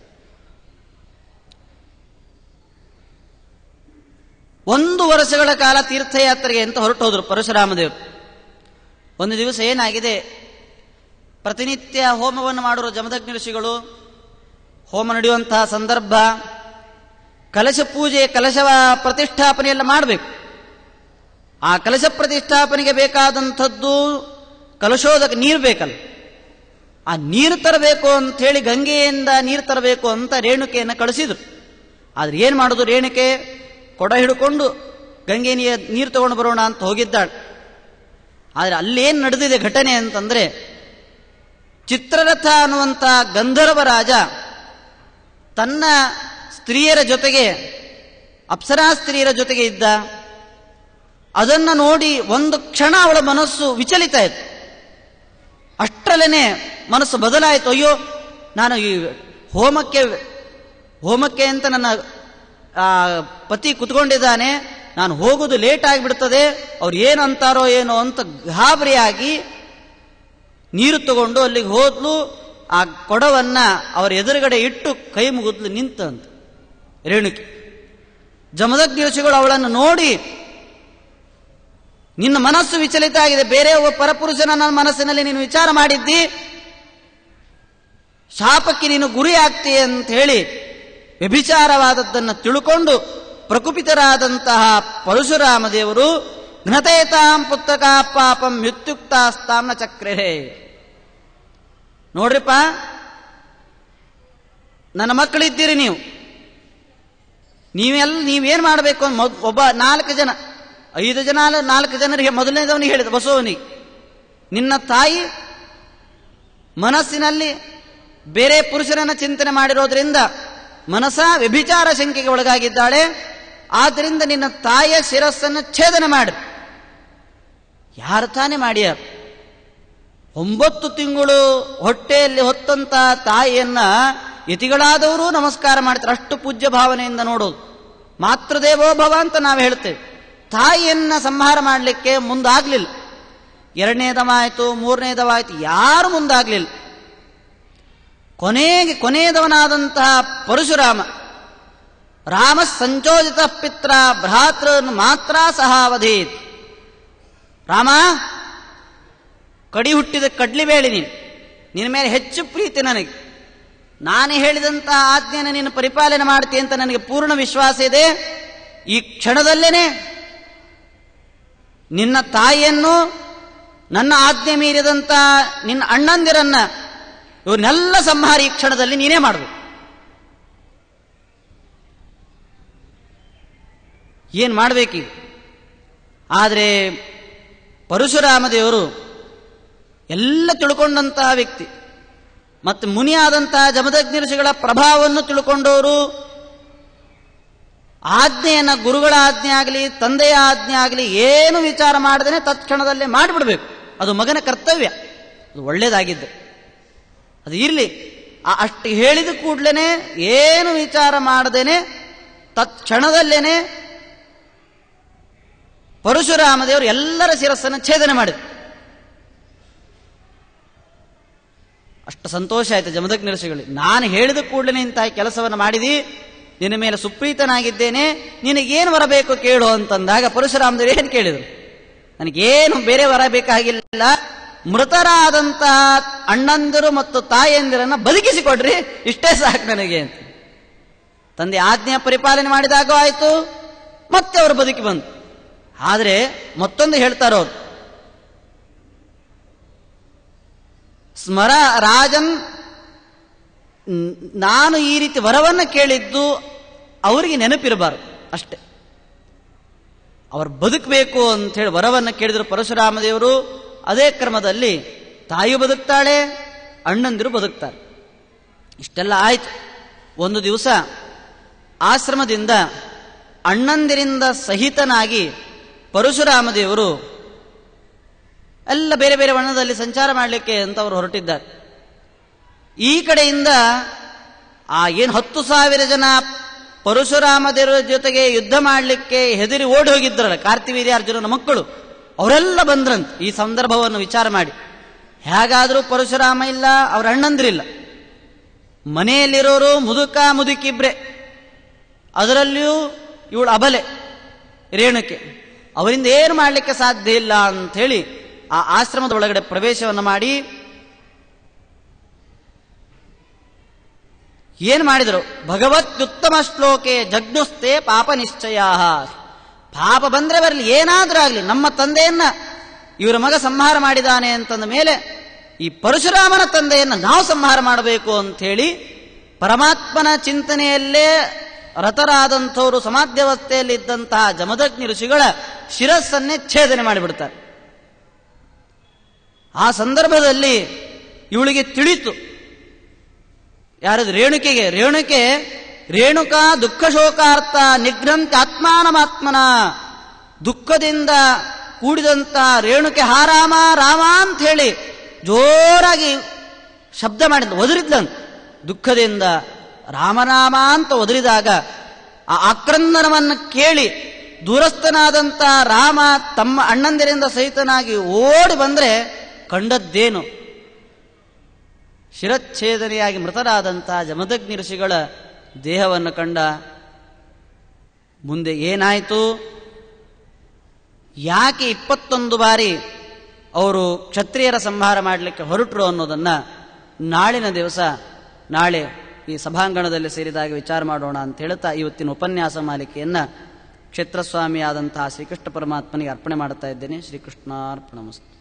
1 ವರ್ಷಗಳ ಕಾಲ ತೀರ್ಥಯಾತ್ರೆಗೆ ಅಂತ ಹೊರಟು ಹೋದ್ರು ಪರಶುರಾಮದೇವರು. ಒಂದು ದಿವಸ ಏನಾಗಿದೆ, ಪ್ರತಿನಿತ್ಯ ಹೋಮವನ್ನು ಮಾಡೋರು ಜಮದಗ್ನಿ ಋಷಿಗಳು. ಹೋಮ ನಡೆಯುವಂತಹ ಸಂದರ್ಭ, ಕಲಶ ಪೂಜೆ, ಕಲಶ ಪ್ರತಿಷ್ಠಾಪನೆಯೆಲ್ಲ ಮಾಡಬೇಕು. ಆ ಕಲಶ ಪ್ರತಿಷ್ಠಾಪನೆಗೆ ಬೇಕಾದಂಥದ್ದು ಕಲಶೋದಕ ನೀರು ಬೇಕಲ್ಲ, ಆ ನೀರು ತರಬೇಕು ಅಂತ ಹೇಳಿ ಗಂಗೆಯಿಂದ ನೀರು ತರಬೇಕು ಅಂತ ರೇಣುಕೆಯನ್ನು ಕಳಿಸಿದ್ರು. ಆದ್ರೆ ಏನ್ ಮಾಡೋದು, ರೇಣುಕೆ ಕೊಡ ಹಿಡ್ಕೊಂಡು ಗಂಗೆ ನೀರು ತಗೊಂಡು ಬರೋಣ ಅಂತ ಹೋಗಿದ್ದಾಳೆ. ಆದ್ರೆ ಅಲ್ಲೇನ್ ನಡೆದಿದೆ ಘಟನೆ ಅಂತಂದ್ರೆ, ಚಿತ್ರರಥ ಅನ್ನುವಂಥ ಗಂಧರ್ವ ರಾಜ ತನ್ನ ಸ್ತ್ರೀಯರ ಜೊತೆಗೆ, ಅಪ್ಸರಾ ಸ್ತ್ರೀಯರ ಜೊತೆಗೆ ಇದ್ದ. ಅದನ್ನ ನೋಡಿ ಒಂದು ಕ್ಷಣ ಅವಳ ಮನಸ್ಸು ವಿಚಲಿತ ಆಯಿತು. ಅಷ್ಟರಲ್ಲೇನೆ ಮನಸ್ಸು ಬದಲಾಯಿತು. ಅಯ್ಯೋ, ನಾನು ಈ ಹೋಮಕ್ಕೆ ಅಂತ ನನ್ನ ಪತಿ ಕುತ್ಕೊಂಡಿದ್ದಾನೆ, ನಾನು ಹೋಗುದು ಲೇಟ್ ಆಗಿಬಿಡ್ತದೆ, ಅವ್ರು ಏನಂತಾರೋ ಏನೋ ಅಂತ ಗಾಬರಿಯಾಗಿ ನೀರು ತಗೊಂಡು ಅಲ್ಲಿಗೆ ಹೋದ್ಲು. ಆ ಕೊಡವನ್ನ ಅವರ ಎದುರುಗಡೆ ಇಟ್ಟು ಕೈ ಮುಗಿದ್ಲು ನಿಂತಂತ ರೇಣುಕಿ. ಜಮದಗ್ನಿ ಋಷಿಗಳು ಅವಳನ್ನು ನೋಡಿ, ನಿನ್ನ ಮನಸ್ಸು ವಿಚಲಿತ ಆಗಿದೆ, ಬೇರೆ ಒಬ್ಬ ಪರಪುರುಷನ ನನ್ನ ಮನಸ್ಸಿನಲ್ಲಿ ನೀನು ವಿಚಾರ ಮಾಡಿದ್ದಿ, ಶಾಪಕ್ಕೆ ನೀನು ಗುರಿ ಆಗ್ತೀಯ ಅಂತ ಹೇಳಿ ವ್ಯಭಿಚಾರವಾದದ್ದನ್ನು ತಿಳ್ಕೊಂಡು ಪ್ರಕುಪಿತರಾದಂತಹ ಪರಶುರಾಮ ದೇವರು ಘ್ನತೇತಾಂ ಪುಸ್ತಕ ಪಾಪಂ ಯುತ್ಯುಕ್ತಾಸ್ತಾಂನ ಚಕ್ರೆ. ನೋಡ್ರಿಪ್ಪ, ನನ್ನ ಮಕ್ಕಳಿದ್ದೀರಿ, ನೀವೇನ್ ಮಾಡಬೇಕು? ಒಬ್ಬ 4 ಜನ 5 ಜನ 4 ಜನರಿಗೆ ಮೊದಲನೇದವನಿಗೆ ಹೇಳಿದ ಬಸವನಿಗೆ, ನಿನ್ನ ತಾಯಿ ಮನಸ್ಸಿನಲ್ಲಿ ಬೇರೆ ಪುರುಷರನ್ನ ಚಿಂತನೆ ಮಾಡಿರೋದ್ರಿಂದ ಮನಸ ವ್ಯಭಿಚಾರ ಶಂಕೆಗೆ ಒಳಗಾಗಿದ್ದಾಳೆ. ಆದ್ದರಿಂದ ನಿನ್ನ ತಾಯಿಯ ಶಿರಸ್ಸನ್ನು ಛೇದನ ಮಾಡಿ. ಯಾರು ತಾನೇ ಮಾಡ್ಯಾರ? 9 ತಿಂಗಳು ಹೊಟ್ಟೆಯಲ್ಲಿ ಹೊತ್ತಂತ ತಾಯಿಯನ್ನ ಯತಿಗಳಾದವರು ನಮಸ್ಕಾರ ಮಾಡ್ತಾರೆ, ಅಷ್ಟು ಪೂಜ್ಯ ಭಾವನೆಯಿಂದ ನೋಡೋದು. ಮಾತೃದೇವೋ ಭವ ಅಂತ ನಾವು ಹೇಳ್ತೇವೆ. ತಾಯಿಯನ್ನ ಸಂಹಾರ ಮಾಡಲಿಕ್ಕೆ ಮುಂದಾಗ್ಲಿಲ್ಲ. 2ನೇ ದವಾಯಿತು, 3ನೇ ದವಾಯಿತು, ಯಾರು ಮುಂದಾಗ್ಲಿಲ್ಲ. ಕೊನೆಯದವನಾದಂತಹ ಪರಶುರಾಮ, ರಾಮ ಸಂಚೋದಿತ ಪಿತ್ರ ಭ್ರಾತೃನ್ ಮಾತ್ರ ಸಹಾವಧೀತ್. ರಾಮ, ಕಡಿ ಹುಟ್ಟಿದ ಕಡ್ಲಿಬೇಳಿ, ನಿನ್ನ ಮೇಲೆ ಹೆಚ್ಚು ಪ್ರೀತಿ ನನಗೆ, ನಾನು ಹೇಳಿದಂತಹ ಆಜ್ಞೆಯನ್ನು ನೀನು ಪರಿಪಾಲನೆ ಮಾಡ್ತೀಯ ಅಂತ ನನಗೆ ಪೂರ್ಣ ವಿಶ್ವಾಸ ಇದೆ. ಈ ಕ್ಷಣದಲ್ಲೇನೆ ನಿನ್ನ ತಾಯಿಯನ್ನು, ನನ್ನ ಆಜ್ಞೆ ಮೀರಿದಂತ ನಿನ್ನ ಅಣ್ಣಂದಿರನ್ನ, ಇವನ್ನೆಲ್ಲ ಸಂಹಾರ ಈ ಕ್ಷಣದಲ್ಲಿ ನೀನೇ ಮಾಡಬೇಕು. ಏನ್ ಮಾಡಬೇಕೀಗ? ಆದರೆ ಪರಶುರಾಮ ದೇವರು ಎಲ್ಲ ತಿಳ್ಕೊಂಡಂತಹ ವ್ಯಕ್ತಿ, ಮತ್ತು ಮುನಿಯಾದಂತಹ ಜಮದಗ್ನಿ ಋಷಿಗಳ ಪ್ರಭಾವವನ್ನು ತಿಳ್ಕೊಂಡವರು. ಆಜ್ಞೆಯನ್ನ, ಗುರುಗಳ ಆಜ್ಞೆ ಆಗಲಿ ತಂದೆಯ ಆಜ್ಞೆ ಆಗಲಿ ಏನು ವಿಚಾರ ಮಾಡದೇನೆ ತತ್ಕ್ಷಣದಲ್ಲೇ ಮಾಡಿಬಿಡ್ಬೇಕು. ಅದು ಮಗನ ಕರ್ತವ್ಯ, ಅದು ಒಳ್ಳೇದಾಗಿದ್ದು. ಅದು ಇರಲಿ, ಅಷ್ಟು ಹೇಳಿದ ಕೂಡ್ಲೇನೆ ಏನು ವಿಚಾರ ಮಾಡದೇನೆ ತತ್ಕ್ಷಣದಲ್ಲೇನೆ ಪರಶುರಾಮ ದೇವರು ಎಲ್ಲರ ಶಿರಸ್ಸನ್ನು ಛೇದನೆ ಮಾಡಿದ್ರು. ಅಷ್ಟು ಸಂತೋಷ ಆಯ್ತು ಜಮದಗ್ನಿ ಋಷಿಗಳಿಗೆ. ನಾನು ಹೇಳಿದ ಕೂಡಲೇ ಇಂತಹ ಕೆಲಸವನ್ನು ಮಾಡಿದಿ, ನಿನ್ನ ಮೇಲೆ ಸುಪ್ರೀತನಾಗಿದ್ದೇನೆ, ನಿನಗೇನು ಬರಬೇಕು ಕೇಳು ಅಂತಂದಾಗ ಪರಶುರಾಮದೇವರು ಏನು ಕೇಳಿದರು? ನನಗೇನು ಬೇರೆ ವರ ಬೇಕಾಗಿಲ್ಲ, ಮೃತರಾದಂತಹ ಅಣ್ಣಂದಿರು ಮತ್ತು ತಾಯಂದಿರನ್ನ ಬದುಕಿಸಿಕೊಡ್ರಿ, ಇಷ್ಟೇ ಸಾಕು ನನಗೆ ಅಂತ. ತಂದೆ ಆಜ್ಞೆ ಪರಿಪಾಲನೆ ಮಾಡಿದಾಗ ಆಯ್ತು, ಮತ್ತೆ ಅವರು ಬದುಕಿ ಬಂತು. ಆದರೆ ಮತ್ತೊಂದು ಹೇಳ್ತಾರವ್ರು, ಸ್ಮರ ರಾಜನ್, ನಾನು ಈ ರೀತಿ ವರವನ್ನು ಕೇಳಿದ್ದು ಅವರಿಗೆ ನೆನಪಿರಬಾರದು ಅಷ್ಟೆ. ಅವರು ಬದುಕಬೇಕು ಅಂತ ಹೇಳಿ ವರವನ್ನು ಕೇಳಿದ್ರು ಪರಶುರಾಮ ದೇವರು. ಅದೇ ಕ್ರಮದಲ್ಲಿ ತಾಯಿ ಬದುಕ್ತಾಳೆ, ಅಣ್ಣಂದಿರು ಬದುಕ್ತಾರೆ. ಇಷ್ಟೆಲ್ಲ ಆಯ್ತು. ಒಂದು ದಿವಸ ಆಶ್ರಮದಿಂದ ಅಣ್ಣಂದಿರಿಂದ ಸಹಿತನಾಗಿ ಪರಶುರಾಮ ದೇವರು ಎಲ್ಲ ಬೇರೆ ಬೇರೆ ಬಣ್ಣದಲ್ಲಿ ಸಂಚಾರ ಮಾಡಲಿಕ್ಕೆ ಅಂತ ಅವರು ಹೊರಟಿದ್ದಾರೆ. ಈ ಕಡೆಯಿಂದ ಏನು 10,000 ಜನ ಪರಶುರಾಮ ದೇವರ ಜೊತೆಗೆ ಯುದ್ಧ ಮಾಡಲಿಕ್ಕೆ ಹೆದರಿ ಓಡಿ ಹೋಗಿದ್ರಲ್ಲ ಕಾರ್ತಿವೀರ್ಯಾರ್ಜುನನ ಮಕ್ಕಳು, ಅವರೆಲ್ಲ ಬಂದ್ರಂತೆ ಈ ಸಂದರ್ಭವನ್ನು ವಿಚಾರ ಮಾಡಿ. ಹೇಗಾದರೂ ಪರಶುರಾಮ ಇಲ್ಲ, ಅವರ ಅಣ್ಣಂದ್ರಿಲ್ಲ, ಮನೆಯಲ್ಲಿರೋರು ಮುದುಕ ಮುದುಕಿಬ್ರೆ, ಅದರಲ್ಲಿಯೂ ಇವಳು ಅಬಲೆ ರೇಣುಕೆ, ಅವರಿಂದ ಏನು ಮಾಡಲಿಕ್ಕೆ ಸಾಧ್ಯ ಇಲ್ಲ ಅಂಥೇಳಿ ಆ ಆಶ್ರಮದ ಒಳಗಡೆ ಪ್ರವೇಶವನ್ನು ಮಾಡಿ ಏನು ಮಾಡಿದರು? ಭಗವತ್ಯುತ್ತಮ ಶ್ಲೋಕೆ ಜಗ್ನುಸ್ತೆ ಪಾಪ ನಿಶ್ಚಯ. ಪಾಪ ಬಂದ್ರೆ ಬರಲಿ, ಏನಾದ್ರೂ ಆಗಲಿ, ನಮ್ಮ ತಂದೆಯನ್ನ ಇವರ ಮಗ ಸಂಹಾರ ಮಾಡಿದಾನೆ ಅಂತಂದ ಮೇಲೆ ಈ ಪರಶುರಾಮನ ತಂದೆಯನ್ನ ನಾವು ಸಂಹಾರ ಮಾಡಬೇಕು ಅಂಥೇಳಿ ಪರಮಾತ್ಮನ ಚಿಂತನೆಯಲ್ಲೇ ರತರಾದಂಥವರು ಸಮಾಧ್ಯವಸ್ಥೆಯಲ್ಲಿದ್ದಂತಹ ಜಮದಗ್ನಿ ಋಷಿಗಳ ಶಿರಸ್ಸನ್ನೇ ಛೇದನೆ ಮಾಡಿಬಿಡ್ತಾರೆ. ಆ ಸಂದರ್ಭದಲ್ಲಿ ಇವಳಿಗೆ ತಿಳಿತು, ಯಾರದು? ರೇಣುಕೆ ರೇಣುಕಾ ದುಃಖ ಶೋಕಾರ್ಥ ನಿಗ್ರಂಥ ಆತ್ಮಾನಮಾತ್ಮನ, ದುಃಖದಿಂದ ಕೂಡಿದಂತ ರೇಣುಕೆ ಹಾರಾಮ ರಾಮ ಅಂತ ಹೇಳಿ ಜೋರಾಗಿ ಶಬ್ದ ಮಾಡಿದ್ಲು, ಒದರಿದ್ಲಂತ. ದುಃಖದಿಂದ ರಾಮನಾಮ ಅಂತ ಒದರಿದಾಗ ಆ ಆಕ್ರಂದನವನ್ನು ಕೇಳಿ ದೂರಸ್ಥನಾದಂಥ ರಾಮ ತಮ್ಮ ಅಣ್ಣಂದಿರಿಂದ ಸಹಿತನಾಗಿ ಓಡಿ ಬಂದ್ರೆ ಕಂಡದ್ದೇನು? ಶಿರಚ್ಛೇದನೆಯಾಗಿ ಮೃತರಾದಂಥ ಜಮದಗ್ನಿ ಋಷಿಗಳ ದೇಹವನ್ನು ಕಂಡ. ಮುಂದೆ ಏನಾಯಿತು? ಯಾಕೆ 21 ಬಾರಿ ಅವರು ಕ್ಷತ್ರಿಯರ ಸಂಹಾರ ಮಾಡಲಿಕ್ಕೆ ಹೊರಟರು ಅನ್ನೋದನ್ನ ನಾಳಿನ ದಿವಸ, ನಾಳೆ ಈ ಸಭಾಂಗಣದಲ್ಲಿ ಸೇರಿದಾಗ ವಿಚಾರ ಮಾಡೋಣ ಅಂತ ಹೇಳ್ತಾ ಇವತ್ತಿನ ಉಪನ್ಯಾಸ ಮಾಲಿಕೆಯನ್ನ ಕ್ಷೇತ್ರಸ್ವಾಮಿಯಾದಂತಹ ಶ್ರೀಕೃಷ್ಣ ಪರಮಾತ್ಮನಿಗೆ ಅರ್ಪಣೆ ಮಾಡುತ್ತಾ ಇದ್ದೇನೆ. ಶ್ರೀಕೃಷ್ಣಾರ್ಪಣಮಸ್ತು.